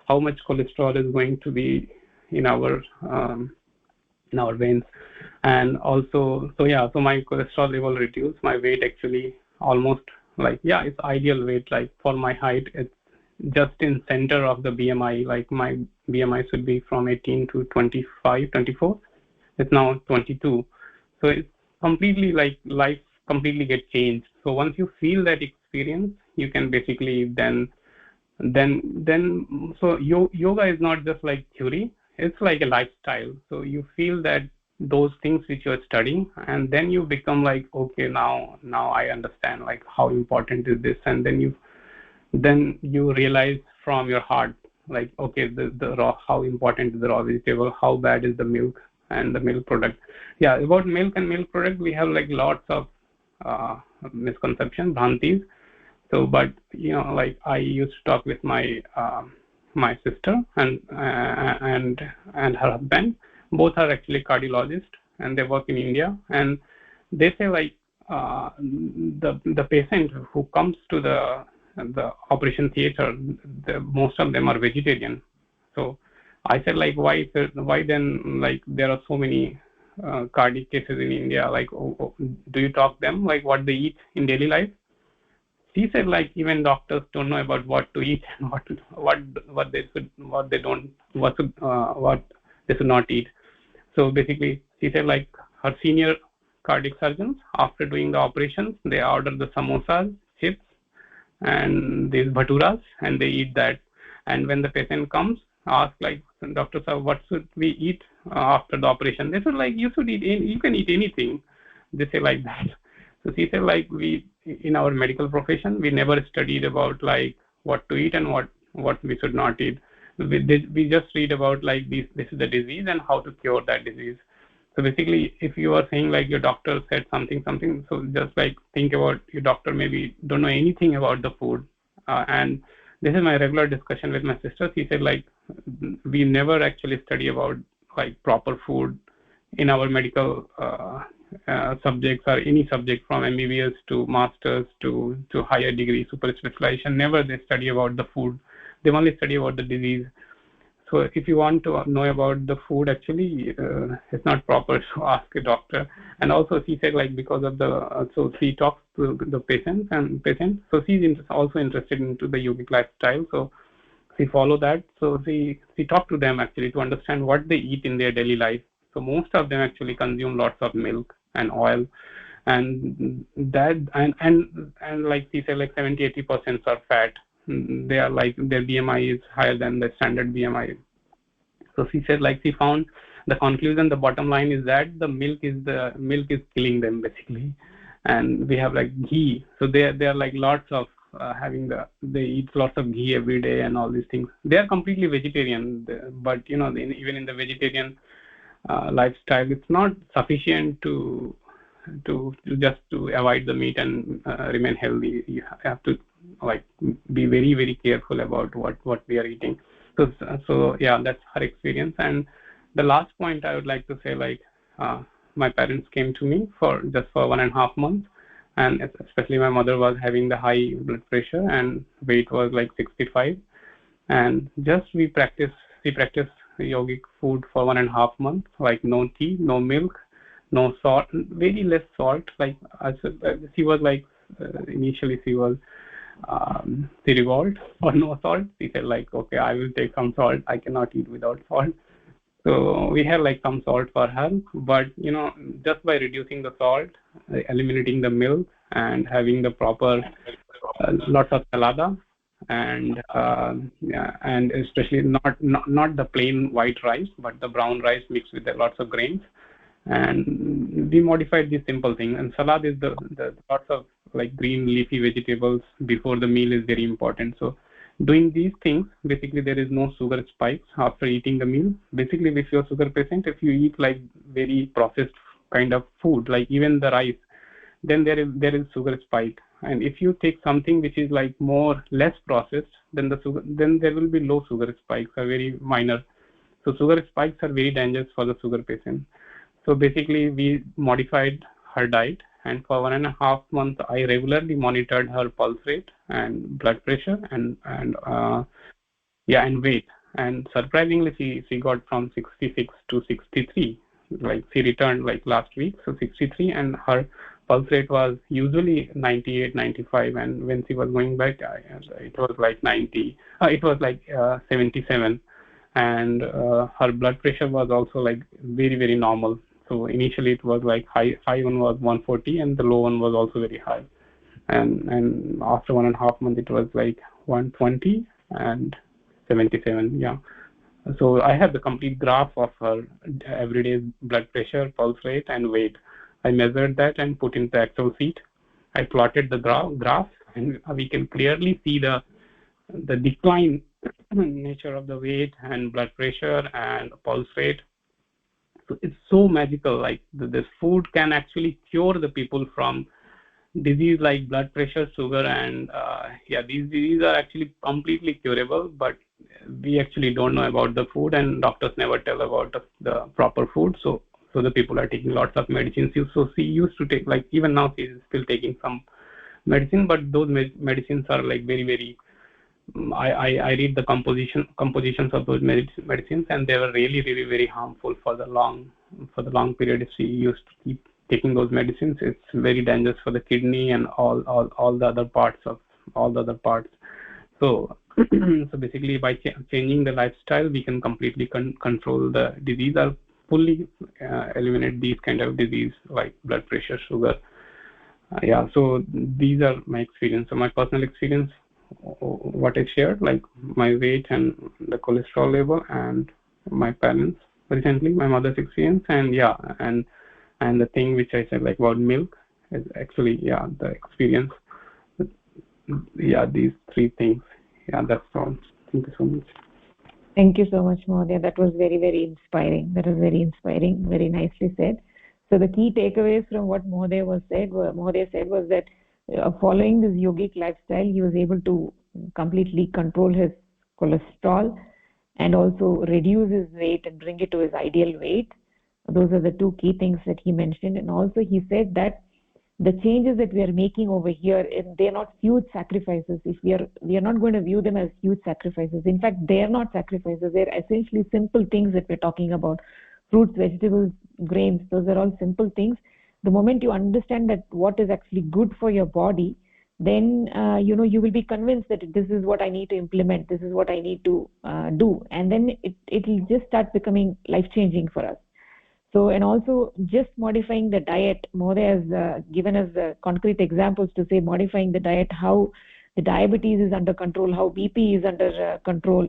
how much cholesterol is going to be in our veins. And also, so my cholesterol level reduced. My weight actually almost, like, it's ideal weight. Like, for my height, it's just in center of the BMI. Like, my BMI should be from 18 to 25, 24. It's now 22. So it's completely, like, life completely get changed. So once you feel that experience, you can basically then so yoga is not just like theory, it's like a lifestyle. So you feel that those things which you're studying, and then you become like, okay, now I understand, like, how important is this. And then you realize from your heart, like, okay, the raw, how important is the raw vegetable, how bad is the milk and the milk product. About milk and milk product, we have like lots of misconceptions, bhantis. So, but like, I used to talk with my my sister and her husband. Both are actually cardiologists, and they work in India. And they say, like, the patient who comes to the operation theater, most of them are vegetarian. So I said, like, why then, like, there are so many cardiac cases in India, like, do you talk them like what they eat in daily life? She said like even doctors don't know about what to eat and what they should not eat. So basically, she said like her senior cardiac surgeons, after doing the operations, they order the samosas, chips, and these bhaturas, and they eat that. And when the patient comes, ask like, doctor sir, what should we eat after the operation? They said like, you can eat anything. They say like that. So she said like, we in our medical profession, we never studied about like what to eat and what we should not eat. We just read about like this is the disease and how to cure that disease. So basically, if you are saying like your doctor said something, so just like think about your doctor maybe don't know anything about the food. And this is my regular discussion with my sister. She said like, we never actually study about like proper food in our medical subjects or any subject from MBBS to masters to higher degree super specialization. Never they study about the food. They only study about the disease. So if you want to know about the food, actually, it's not proper to ask a doctor. And also, she said like, because of the so she talks to the patients. So she's also interested into the yogic lifestyle. So she follow that. So she talked to them actually to understand what they eat in their daily life. So most of them actually consume lots of milk and oil, and that and like she said like 70-80% are fat. They are like, their BMI is higher than the standard BMI. So she said like, she found the conclusion, the bottom line is that the milk is killing them basically. And we have like ghee, so they are like lots of they eat lots of ghee every day and all these things. They are completely vegetarian, but even in the vegetarian lifestyle, it's not sufficient to just to avoid the meat and remain healthy. You have to like be very, very careful about what we are eating. So yeah, that's her experience. And the last point I would like to say, like, my parents came to me for 1.5 months, and especially my mother was having the high blood pressure and weight was like 65, and she practiced yogic food for 1.5 months, like no tea, no milk, no salt, very less salt. Like she was like, initially she was she revolted for no salt. She said like, okay, I will take some salt. I cannot eat without salt. So we had like some salt for her, but just by reducing the salt, eliminating the milk, and having the proper lots of salada, and and especially not the plain white rice, but the brown rice mixed with lots of grains. And we modified this simple thing. And salad is the lots of like green leafy vegetables before the meal is very important. So doing these things, basically there is no sugar spikes after eating the meal. Basically, if you're a sugar patient, if you eat like very processed kind of food, like even the rice, then there is sugar spike. And if you take something which is like less processed, then there will be low sugar spikes, are very minor. So sugar spikes are very dangerous for the sugar patient. So basically, we modified her diet, and for 1.5 months, I regularly monitored her pulse rate and blood pressure and weight. And surprisingly, she got from 66 to 63. Like she returned like last week, so 63, and her pulse rate was usually 98, 95, and when she was going back, it was like 90. It was like 77, and her blood pressure was also like very, very normal. So initially it was like high one was 140, and the low one was also very high. And after 1.5 months, it was like 120 and 77. Yeah. So I have the complete graph of her everyday blood pressure, pulse rate, and weight. I measured that and put in the Excel sheet. I plotted the graph, and we can clearly see the decline nature of the weight and blood pressure and pulse rate. So it's so magical. Like this food can actually cure the people from disease like blood pressure, sugar, and these diseases are actually completely curable. But we actually don't know about the food, and doctors never tell about the proper food. So the people are taking lots of medicines. So she used to take, like, even now she is still taking some medicine, but those medicines are like very, very. I read the compositions of those medicines, and they were really, really very harmful for the long for the long period, if she used to keep taking those medicines, it's very dangerous for the kidney and all the other parts. So so basically by changing the lifestyle, we can completely control the disease or fully eliminate these kind of disease like blood pressure, sugar. Yeah, so these are my experience. So my personal experience, what I shared, like my weight and the cholesterol level, and my parents recently, my mother's experience, and yeah, and the thing which I said like about milk is actually, yeah, the experience. Yeah, these three things. Yeah, that's all. Thank you so much. Thank you so much, Mahodaya. That was very, very inspiring. Very nicely said. So the key takeaways from what Mahodaya said was that following this yogic lifestyle, he was able to completely control his cholesterol and also reduce his weight and bring it to his ideal weight. Those are the two key things that he mentioned. And also he said that the changes that we are making over here, they are not huge sacrifices. If we are not going to view them as huge sacrifices. In fact, they are not sacrifices. They're essentially simple things that we're talking about. Fruits, vegetables, grains, those are all simple things. The moment you understand that what is actually good for your body, then you will be convinced that this is what I need to implement, this is what I need to do, and then it will just start becoming life-changing for us. So, and also just modifying the diet. Mahodaya has given us concrete examples to say modifying the diet, how the diabetes is under control, how BP is under control.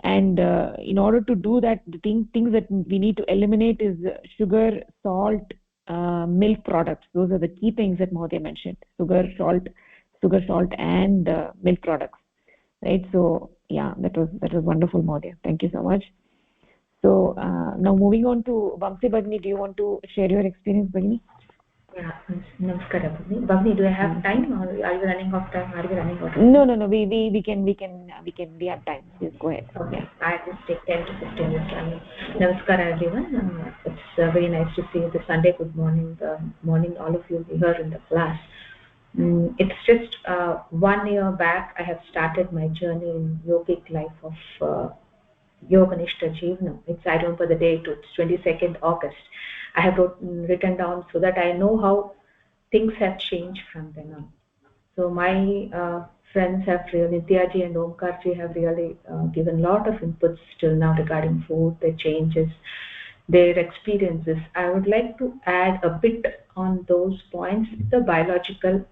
And in order to do that, the things that we need to eliminate is sugar, salt, milk products. Those are the key things that Mahodaya mentioned: sugar, salt, and milk products. Right. So yeah, that was wonderful, Mahodaya. Thank you so much. So now moving on to Vamsi Bhagini, do you want to share your experience, Bhagini? Yeah, Namaskar, Bhagini. Bhagini, do I have time, or are you running off time? No. We have time. Please go ahead. Okay, yeah. I just take 10 to 15 minutes. Namaskar, everyone. It's very nice to see you this Sunday. Good morning, all of you here in the class. It's just 1 year back I have started my journey in yogic life of Yoganishta Jeevanam. I remember the date, it's 22nd August. I have written down so that I know how things have changed from then on. So my friends have really, Nityaji and Omkarji have really given a lot of inputs till now regarding food, their changes, their experiences. I would like to add a bit on those points, the biological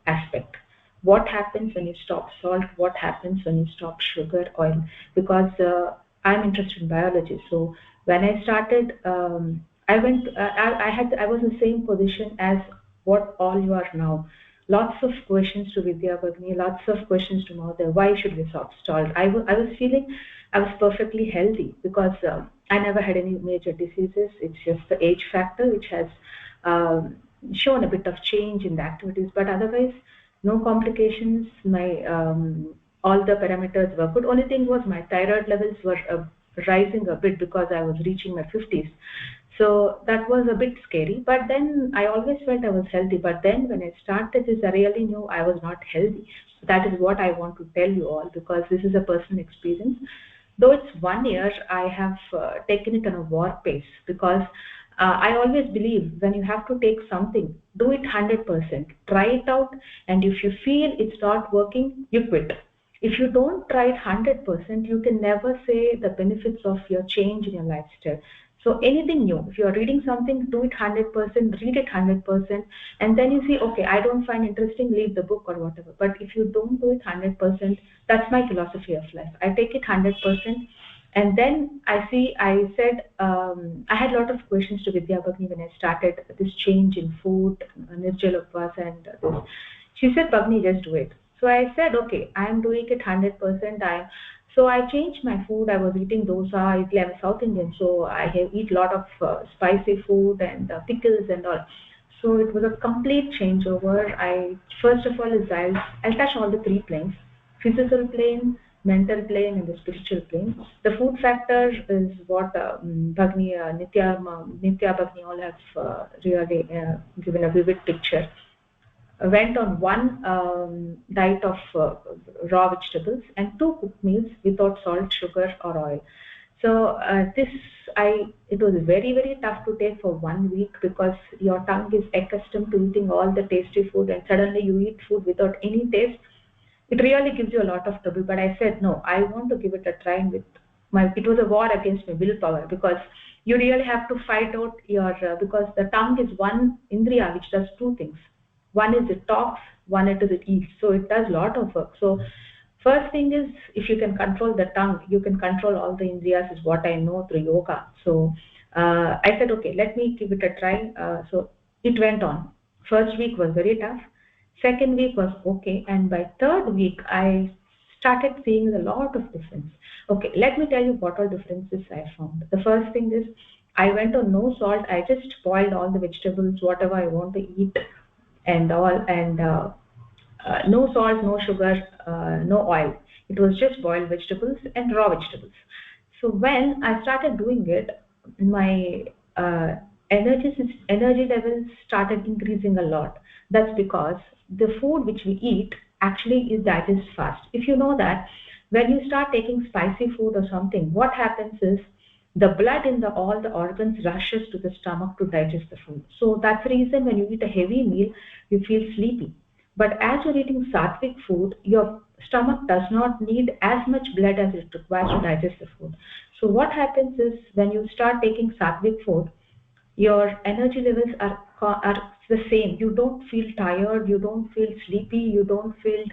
aspect. What happens when you stop salt? What happens when you stop sugar, oil? Because I'm interested in biology. So when I started, I was in the same position as what all you are now. Lots of questions to Vidya Bhagini, lots of questions to Mahodaya. Why should we stop salt? I was feeling I was perfectly healthy because I never had any major diseases. It's just the age factor which has shown a bit of change in the activities, but otherwise no complications. My all the parameters were good. Only thing was my thyroid levels were rising a bit because I was reaching my 50s. So that was a bit scary, but then I always felt I was healthy. But then when I started this, I really knew I was not healthy. So that is what I want to tell you all, because this is a personal experience. Though it's 1 year, I have taken it on a war pace, because I always believe when you have to take something, do it 100%. Try it out, and if you feel it's not working, you quit. If you don't try it 100%, you can never say the benefits of your change in your lifestyle. So anything new, if you are reading something, do it 100%, read it 100%, and then you see, okay, I don't find interesting, leave the book or whatever. But if you don't do it 100%, that's my philosophy of life. I take it 100%, and then I said, I had a lot of questions to Vidya Bhagini when I started this change in food, Nirjala Upvas, and this. She said, Bhagini, just do it. So I said, okay, I am doing it 100%. So I changed my food. I was eating dosa, idli. I'm South Indian, so I eat a lot of spicy food and pickles and all. So it was a complete changeover. First of all, I'll touch all the three planes: physical plane, mental plane, and the spiritual plane. The food factor is what Bhagini, Nitya Bhagini all have really given a vivid picture. I went on one diet of raw vegetables and 2 cooked meals without salt, sugar or oil. So it was very, very tough to take for 1 week, because your tongue is accustomed to eating all the tasty food, and suddenly you eat food without any taste. It really gives you a lot of trouble. But I said no, I want to give it a try. And with it was a war against my willpower, because you really have to fight out your because the tongue is one indriya which does two things. One is it talks, one it is it eats, so it does a lot of work. So first thing is, if you can control the tongue, you can control all the indriyas, is what I know through yoga. So I said, okay, let me give it a try. So it went on. First week was very tough. Second week was okay, and by third week I started seeing a lot of difference. Okay, let me tell you what all differences I found. The first thing is, I went on no salt. I just boiled all the vegetables, whatever I want to eat, and all, and no salt, no sugar, no oil. It was just boiled vegetables and raw vegetables. So when I started doing it, my energy levels started increasing a lot. That's because the food which we eat actually is digested fast. If you know that, when you start taking spicy food or something, what happens is the blood in all the organs rushes to the stomach to digest the food. So that's the reason when you eat a heavy meal, you feel sleepy. But as you're eating Sattvik food, your stomach does not need as much blood as it requires to digest the food. So what happens is, when you start taking Sattvik food, your energy levels are the same. You don't feel tired, you don't feel sleepy, you don't feel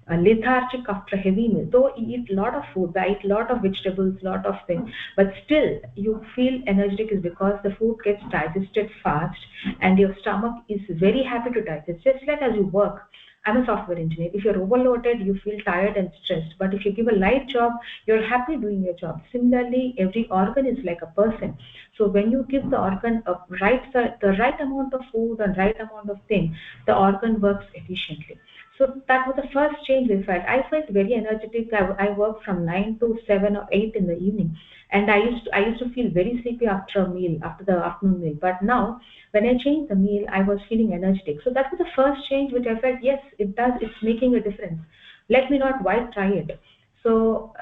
lethargic after a heavy meal. Though you eat a lot of food, I eat a lot of vegetables, lot of things, but still you feel energetic, is because the food gets digested fast and your stomach is very happy to digest. Just like as you work, I'm a software engineer. If you're overloaded, you feel tired and stressed. But if you give a light job, you're happy doing your job. Similarly, every organ is like a person. So when you give the organ the right amount of food and right amount of thing, the organ works efficiently. So that was the first change we felt. I felt very energetic. I worked from 9 to 7 or 8 in the evening, and I used to feel very sleepy after a meal, after the afternoon meal. But now, when I changed the meal, I was feeling energetic. So that was the first change which I felt, yes, it does. It's making a difference. Let me not why try it. So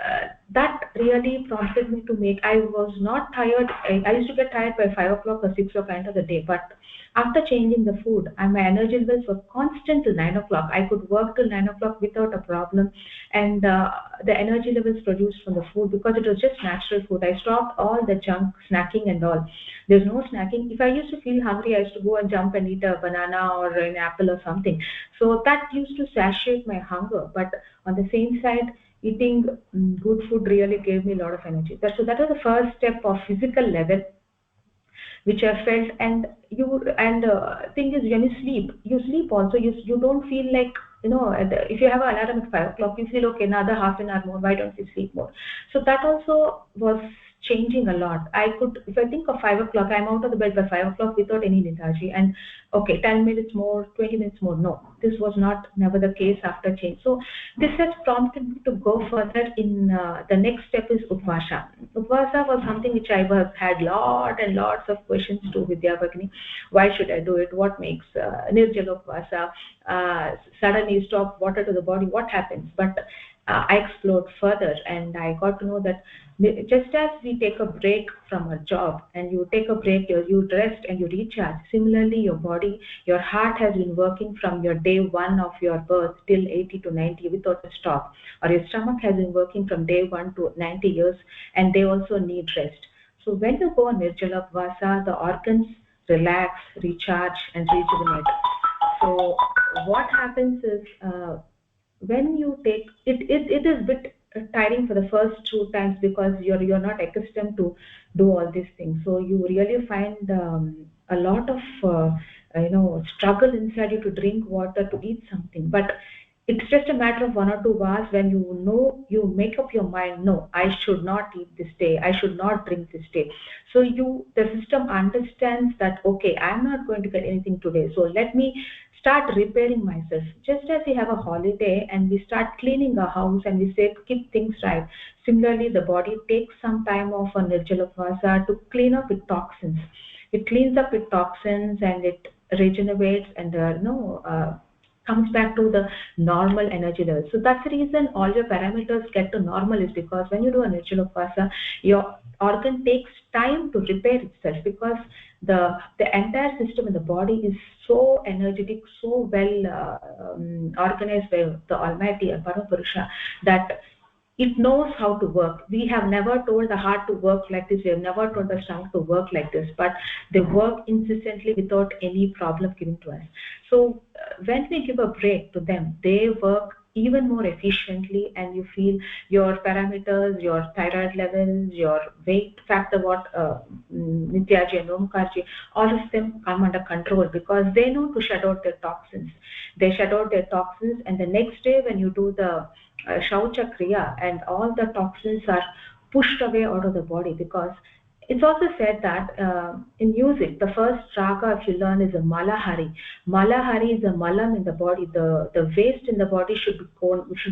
that really prompted me to make. I was not tired. I used to get tired by 5 o'clock or 6 o'clock end of the day, but after changing the food, and my energy levels were constant till 9 o'clock. I could work till 9 o'clock without a problem, and the energy levels produced from the food, because it was just natural food. I stopped all the junk snacking and all. There's no snacking. If I used to feel hungry, I used to go and jump and eat a banana or an apple or something. So that used to satiate my hunger. But on the same side, eating good food really gave me a lot of energy. So that was the first step of physical level which I felt. And thing is, when you sleep also, you don't feel like, if you have an alarm at 5 o'clock, you feel okay, another half an hour more, why don't you sleep more? So that also was changing a lot. I could, if I think of 5 o'clock, I'm out of the bed by 5 o'clock without any lethargy, and okay, 10 minutes more, 20 minutes more. No, this was never the case after change. So this has prompted me to go further in the next step is Upvasa. Upvasa was something which I had lot and lots of questions to Vidya Bhagini. Why should I do it? What makes Nirjala Upvasa? Suddenly you stop water to the body, what happens? But I explored further, and I got to know that just as we take a break from a job, and you take a break, you rest and you recharge, similarly your body, your heart has been working from your day one of your birth till 80 to 90 without a stop, or your stomach has been working from day 1 to 90 years, and they also need rest. So when you go on Nirjala Upvasa, the organs relax, recharge and rejuvenate. So what happens is, when you take it is a bit tiring for the first 2 times, because you're not accustomed to do all these things. So you really find a lot of struggle inside you to drink water, to eat something. But it's just a matter of 1 or 2 hours when you make up your mind, no, I should not eat this day, I should not drink this day. So the system understands that, okay, I'm not going to get anything today, so let me start repairing myself. Just as we have a holiday and we start cleaning our house and we say keep things right, similarly the body takes some time off on Nirjala Upvasa to clean up its toxins. It cleans up its toxins and it regenerates and comes back to the normal energy level. So that's the reason all your parameters get to normal, is because when you do a Nirjala Upvasa, your organ takes time to repair itself, because the entire system in the body is so energetic, so well organized by the Almighty Parapurusha, that it knows how to work. We have never told the heart to work like this, we have never told the stomach to work like this, but they work incessantly without any problem given to us. So when we give a break to them, they work even more efficiently, and you feel your parameters, your thyroid levels, your weight factor, what Nityaji and Omkarji, all of them come under control, because they know to shut out their toxins. They shut out their toxins, and the next day when you do the Shaucha Kriya, and all the toxins are pushed away out of the body. Because it's also said that in music, the first raga, if you learn, is a Malahari. Malahari is a malam in the body. The waste in the body should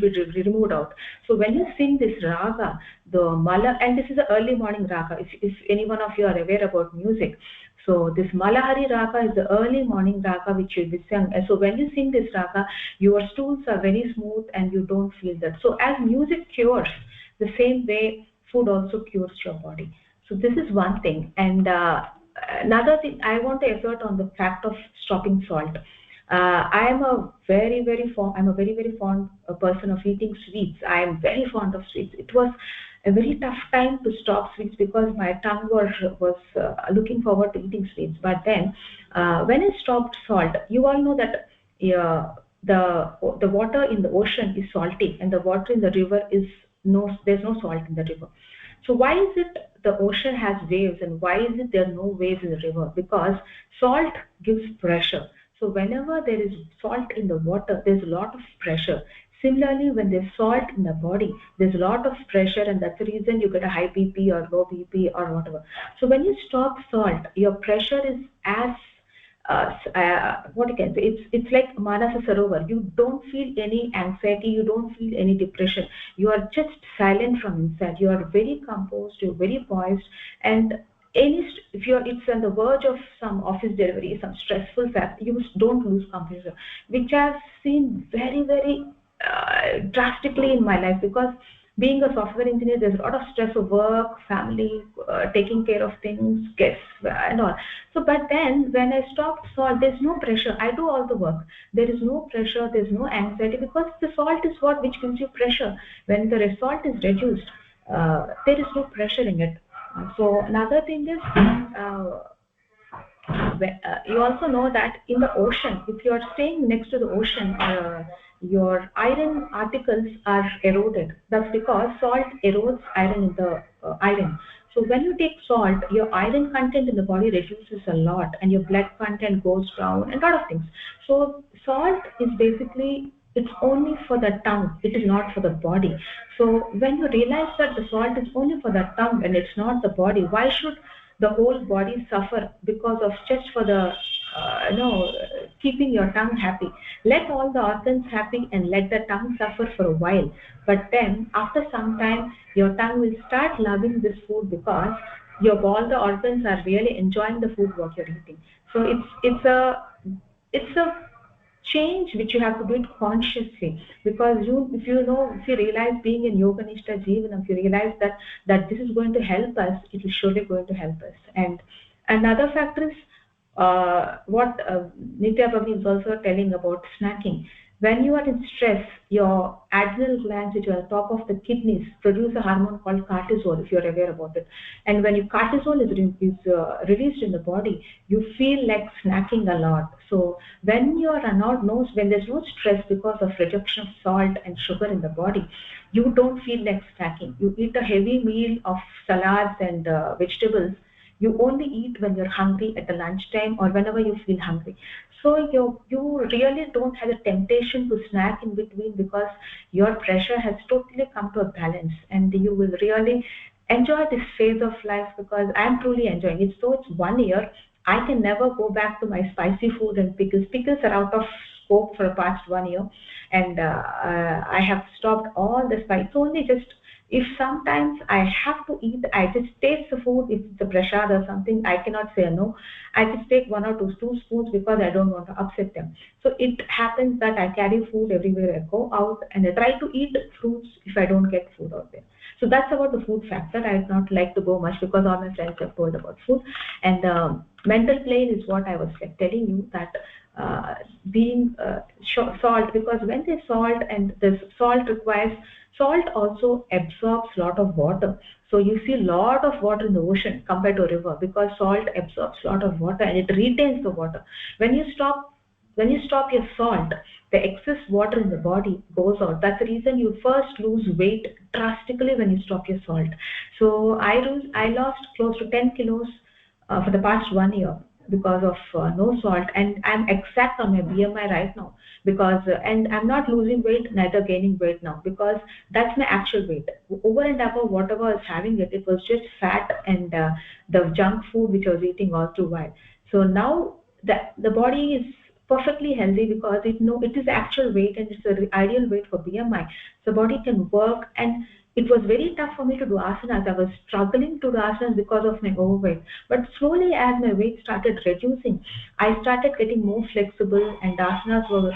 be removed out. So when you sing this raga, the mala, and this is an early morning raga, if any one of you are aware about music. So this Malahari raga is the early morning raga which will be sung. And so when you sing this raga, your stools are very smooth and you don't feel that. So as music cures, the same way food also cures your body. So this is one thing. And another thing, I want to assert on the fact of stopping salt. I am a very fond person of eating sweets. I am very fond of sweets. It was a very tough time to stop sweets, because my tongue was looking forward to eating sweets. But then when I stopped salt, you all know that the water in the ocean is salty, and the water in the river there's no salt in the river. So why is it the ocean has waves, and why is it there are no waves in the river? Because salt gives pressure. So whenever there is salt in the water, there's a lot of pressure. Similarly, when there's salt in the body, there's a lot of pressure, and that's the reason you get a high BP or low BP or whatever. So when you stop salt, your pressure is as what you can say, it's like Manasa Sarovar. You don't feel any anxiety, you don't feel any depression. You are just silent from inside. You are very composed, you're very poised, and if it's on the verge of some office delivery, some stressful fact, you don't lose composure, which I've seen very drastically in my life. Because being a software engineer, there's a lot of stress of work, family, taking care of things, guests, and all. So but then when I stopped salt, there's no pressure. I do all the work. There is no pressure, there's no anxiety, because the salt is which gives you pressure. When the salt is reduced, there is no pressure in it. So another thing is, you also know that in the ocean, if you are staying next to the ocean, your iron particles are eroded. That's because salt erodes iron in the iron. So when you take salt, your iron content in the body reduces a lot, and your blood content goes down, and a lot of things. So salt is basically, it's only for the tongue, it is not for the body. So when you realize that the salt is only for the tongue and it's not the body, why should the whole body suffer because of just for the keeping your tongue happy? Let all the organs happy and let the tongue suffer for a while, but then after some time your tongue will start loving this food, because all the organs are really enjoying the food what you're eating. So it's a change which you have to do it consciously, because if you realize, being in Yoga Nishtha Jeevanam, if you realize that this is going to help us, it is surely going to help us. And another factor is what Nitya Bhavani is also telling about snacking. When you are in stress, your adrenal glands, which are on top of the kidneys, produce a hormone called cortisol, if you're aware about it. And when your cortisol is released in the body, you feel like snacking a lot. So when you are when there's no stress because of reduction of salt and sugar in the body, you don't feel like snacking. You eat a heavy meal of salads and vegetables. You only eat when you're hungry at the lunchtime or whenever you feel hungry. So you really don't have a temptation to snack in between, because your pressure has totally come to a balance, and you will really enjoy this phase of life, because I'm truly enjoying it. So it's 1 year. I can never go back to my spicy food and pickles. Pickles are out of scope for the past 1 year, and I have stopped all the spice. It's only just if sometimes I have to eat, I just taste the food. If it's a prasad or something, I cannot say no. I just take 1 or 2 spoons because I don't want to upset them. So it happens that I carry food everywhere I go out, and I try to eat fruits if I don't get food out there. So that's about the food factor. I would not like to go much because all my friends have told about food. And mental plane is what I was like telling you, that being salt, because when they salt, and this salt requires, salt also absorbs a lot of water. So you see a lot of water in the ocean compared to a river, because salt absorbs a lot of water and it retains the water. When you stop your salt, the excess water in the body goes out. That's the reason you first lose weight drastically when you stop your salt. So I lost close to 10 kilos for the past 1 year because of no salt, and I'm exact on my BMI right now, because and I'm not losing weight neither gaining weight now, because that's my actual weight. Over and above whatever I was having, it was just fat and the junk food which I was eating all through while. So now the body is perfectly healthy, because it is actual weight and it's the ideal weight for BMI. So body can work. And it was very tough for me to do asanas. I was struggling to do asanas because of my overweight. But slowly, as my weight started reducing, I started getting more flexible, and asanas were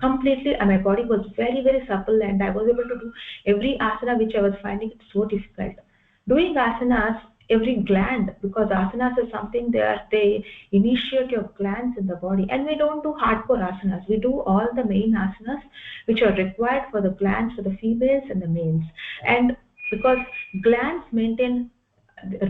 completely, and my body was very, very supple, and I was able to do every asana which I was finding it so difficult. Doing asanas, every gland, because asanas is something they initiate your glands in the body, and we don't do hardcore asanas. We do all the main asanas which are required for the glands, for the females and the males. And because glands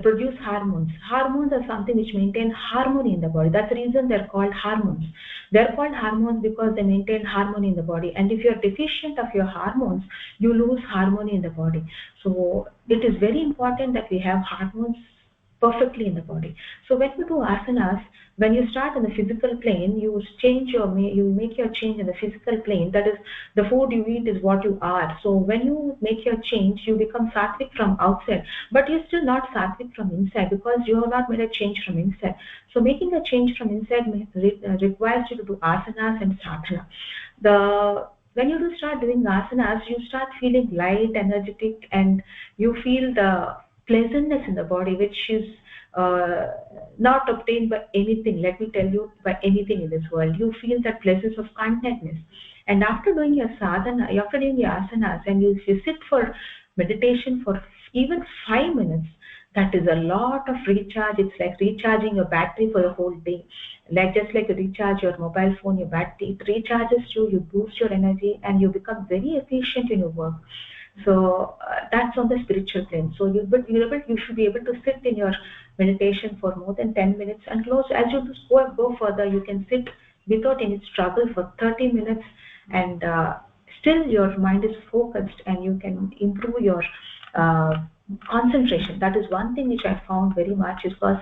produce hormones. Hormones are something which maintain harmony in the body. That's the reason they're called hormones. They're called hormones because they maintain harmony in the body. And if you're deficient of your hormones, you lose harmony in the body. So it is very important that we have hormones perfectly in the body. So when you do asanas, when you start in the physical plane, you make your change in the physical plane. That is, the food you eat is what you are. So when you make your change, you become Sattvik from outside, but you're still not Sattvik from inside, because you have not made a change from inside. So making a change from inside requires you to do asanas and sadhana. When you do start doing asanas, you start feeling light, energetic, and you feel the pleasantness in the body, which is not obtained by anything. Let me tell you, by anything in this world. You feel that pleasance of contentness. And after doing your sadhana, after doing your asanas, and you sit for meditation for even 5 minutes, that is a lot of recharge. It's like recharging your battery for the whole day. Just like you recharge your mobile phone, your battery, it recharges you, you boost your energy, and you become very efficient in your work. So that's on the spiritual plane. So you should be able to sit in your meditation for more than 10 minutes, and close. As you go further, you can sit without any struggle for 30 minutes, and still your mind is focused, and you can improve your concentration. That is one thing which I found very much, is because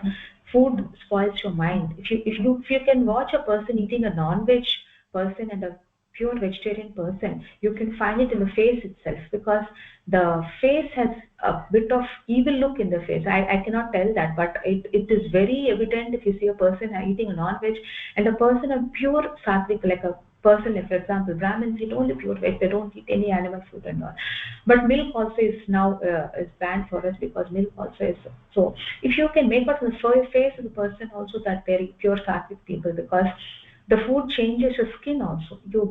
food spoils your mind. If you can watch a person eating a non-veg person and a pure vegetarian person, you can find it in the face itself, because the face has a bit of evil look in the face. I cannot tell that, but it is very evident if you see a person eating a non-veg and a person of pure Sattvik, like a person, like for example Brahmins eat only pure veg, they don't eat any animal food and all. But milk also is now is banned for us, because milk also is. So if you can make out the face of the person also that they're pure Sattvik people, because the food changes your skin also. You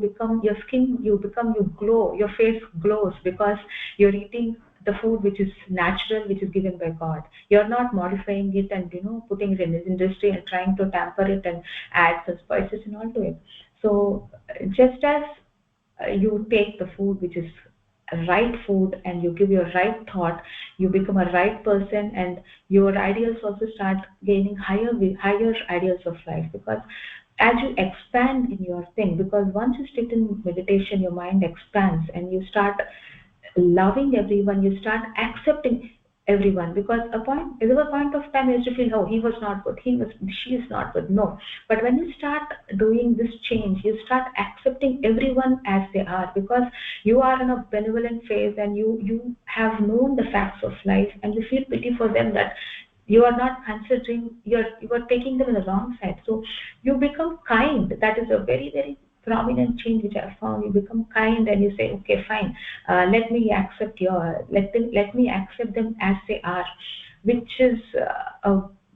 glow, your face glows, because you're eating the food which is natural, which is given by God. You're not modifying it and putting it in this industry and trying to tamper it and add some spices and all to it. So just as you take the food which is right food, and you give your right thought, you become a right person, and your ideals also start gaining higher ideals of life, because as you expand in your thing, because once you sit in meditation, your mind expands, and you start loving everyone, you start accepting everyone, because there was a point of time you used to feel, oh, he was not good, she is not good. No, but when you start doing this change, you start accepting everyone as they are, because you are in a benevolent phase, and you have known the facts of life, and you feel pity for them, that you are not considering, you are taking them in the wrong side. So you become kind. That is a very, very prominent change which I found. You become kind and you say, okay, fine, let me accept let me accept them as they are, which is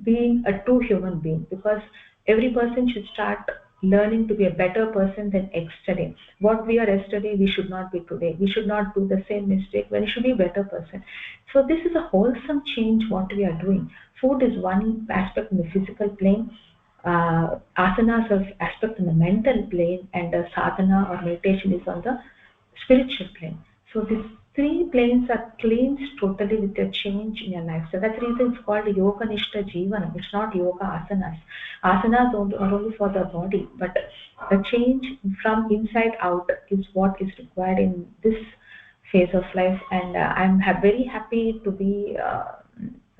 being a true human being, because every person should start learning to be a better person than yesterday. What we are yesterday, we should not be today. We should not do the same mistake when we should be a better person. So this is a wholesome change what we are doing. Food is one aspect in the physical plane, asanas are aspect in the mental plane, and sadhana or meditation is on the spiritual plane. So these three planes are cleansed totally with a change in your life. So that's the reason it's called Yoga Nishta Jivanam. It's not Yoga Asanas. Asanas are only for the body, but the change from inside out is what is required in this phase of life. And I'm very happy to be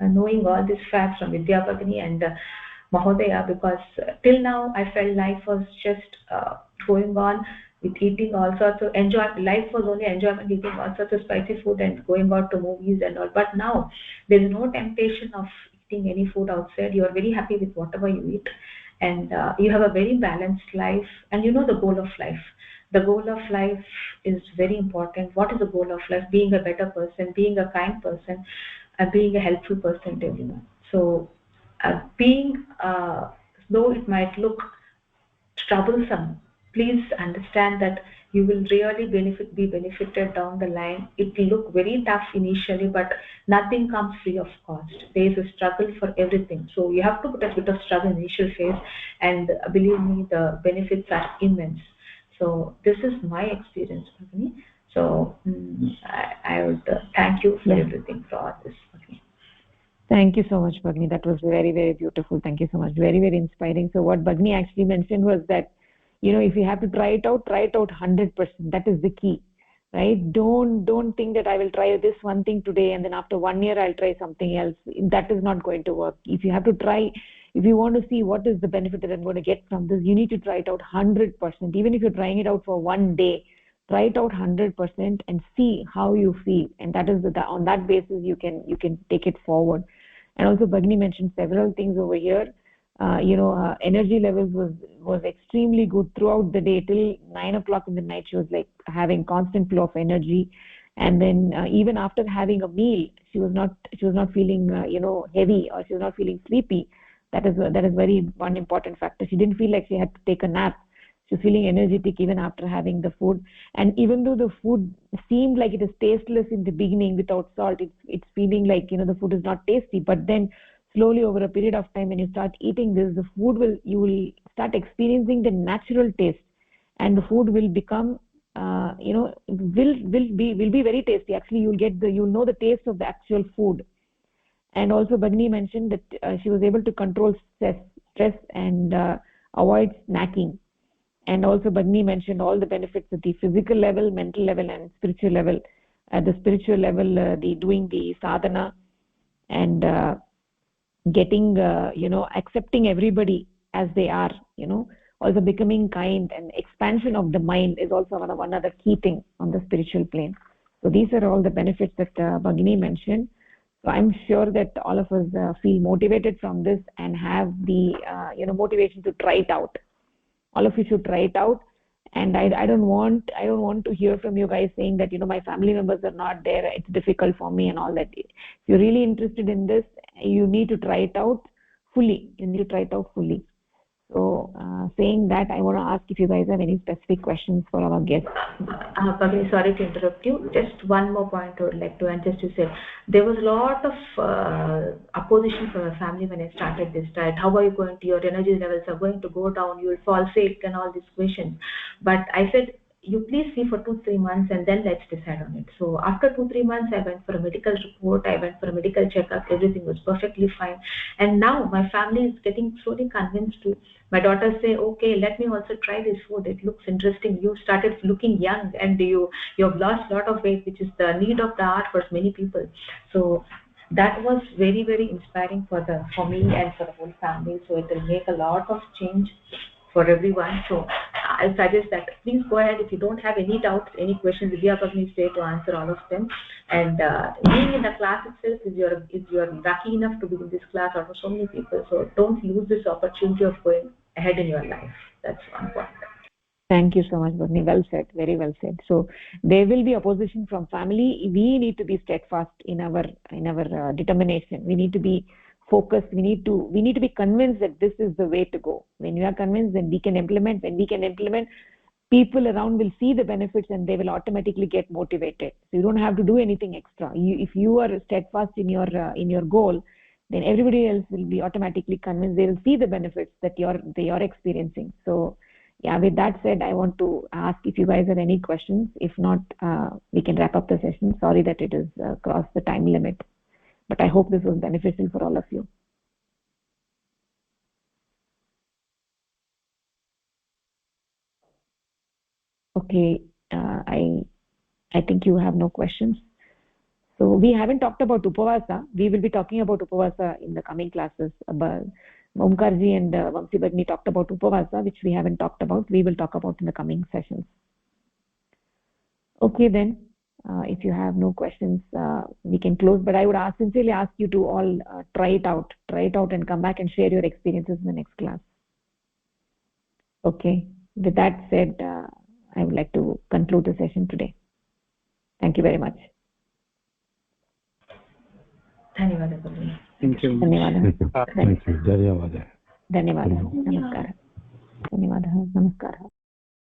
knowing all these facts from Vidya Bhagini and Mahodaya, because till now I felt life was just going on with eating all sorts of life was only enjoyment, eating all sorts of spicy food and going out to movies and all. But now there is no temptation of eating any food outside. You are very happy with whatever you eat, and you have a very balanced life, and you know the goal of life. The goal of life is very important. What is the goal of life? Being a better person, being a kind person, and being a helpful person to everyone. So being though it might look troublesome, please understand that you will really be benefited down the line. It will look very tough initially, but nothing comes free of cost. There is a struggle for everything, so you have to put a bit of struggle in initial phase, and believe me, the benefits are immense. So this is my experience, Bhagini. So I would thank you for everything, for all this, Bhagini. Thank you so much, Bhagini. That was very, very beautiful. Thank you so much. Very, very inspiring. So what Bhagini actually mentioned was that, if you have to try it out 100%. That is the key, right? Don't think that I will try this one thing today and then after 1 year I'll try something else. That is not going to work. If you have to try, if you want to see what is the benefit that I'm going to get from this, you need to try it out 100%. Even if you're trying it out for 1 day, try it out 100% and see how you feel. And that is on that basis you can take it forward. And also Bhagini mentioned several things over here. Energy levels was extremely good throughout the day till 9 o'clock in the night. She was like having constant flow of energy, and then even after having a meal, she was not feeling heavy, or she was not feeling sleepy. That is very one important factor. She didn't feel like she had to take a nap. She was feeling energetic even after having the food. And even though the food seemed like it is tasteless in the beginning without salt, it's feeling like the food is not tasty. But then slowly over a period of time, when you start eating this, the food you will start experiencing the natural taste, and the food will become will be very tasty. Actually, you'll know the taste of the actual food. And also Bhagini mentioned that she was able to control stress and avoid snacking. And also Bhagini mentioned all the benefits at the physical level, mental level, and spiritual level. At the spiritual level, doing the sadhana and getting accepting everybody as they are, also becoming kind, and expansion of the mind is also one other key thing on the spiritual plane. So these are all the benefits that Bhagini mentioned. So I'm sure that all of us feel motivated from this and have the motivation to try it out. All of you should try it out. And I don't want to hear from you guys saying that my family members are not there, it's difficult for me and all that. If you're really interested in this, you need to try it out fully. So saying that, I want to ask if you guys have any specific questions for our guests. Bhagini, sorry to interrupt you. Just one more point I would like to, and just to say, there was a lot of opposition from my family when I started this diet. How are you going to, your energy levels are going to go down, you will fall sick and all these questions. But I said, you please see for 2-3 months and then let's decide on it. So after 2-3 months, I went for a medical report, I went for a medical checkup, everything was perfectly fine. And now my family is getting slowly convinced to. My daughters say, okay, let me also try this food, it looks interesting, you started looking young and you have lost a lot of weight, which is the need of the hour for many people. So that was very, very inspiring for me and for the whole family. So it will make a lot of change for everyone. So I suggest that please go ahead. If you don't have any doubts, any questions, Vidya Bhagini is there to answer all of them. And being in the class itself is you're lucky enough to be in this class out of so many people. So don't lose this opportunity of going ahead in your life. That's one point. Thank you so much, Bhavani. Well said, very well said. So there will be opposition from family. We need to be steadfast in our determination. We need to be focused. We need to be convinced that this is the way to go. When you are convinced, then we can implement. When we can implement, people around will see the benefits and they will automatically get motivated. So you don't have to do anything extra. If you are steadfast in your goal, then everybody else will be automatically convinced. They will see the benefits that they are experiencing. So yeah, with that said, I want to ask if you guys have any questions. If not, we can wrap up the session. Sorry that it is crossed the time limit, but I hope this was beneficial for all of you. Okay, I think you have no questions. So we haven't talked about Upavasa. We will be talking about Upavasa in the coming classes. Omkarji and Vamsi Bhagini talked about Upavasa, which we haven't talked about. We will talk about in the coming sessions. Okay then, if you have no questions, we can close. But I would sincerely ask you to all try it out and come back and share your experiences in the next class. Okay, with that said, I would like to conclude the session today. Thank you very much. धन्यवादः. Thank you. धन्यवादः. Thank you. Dhanyawada. धन्यवादः. नमस्कारः. धन्यवादः. नमस्कारः.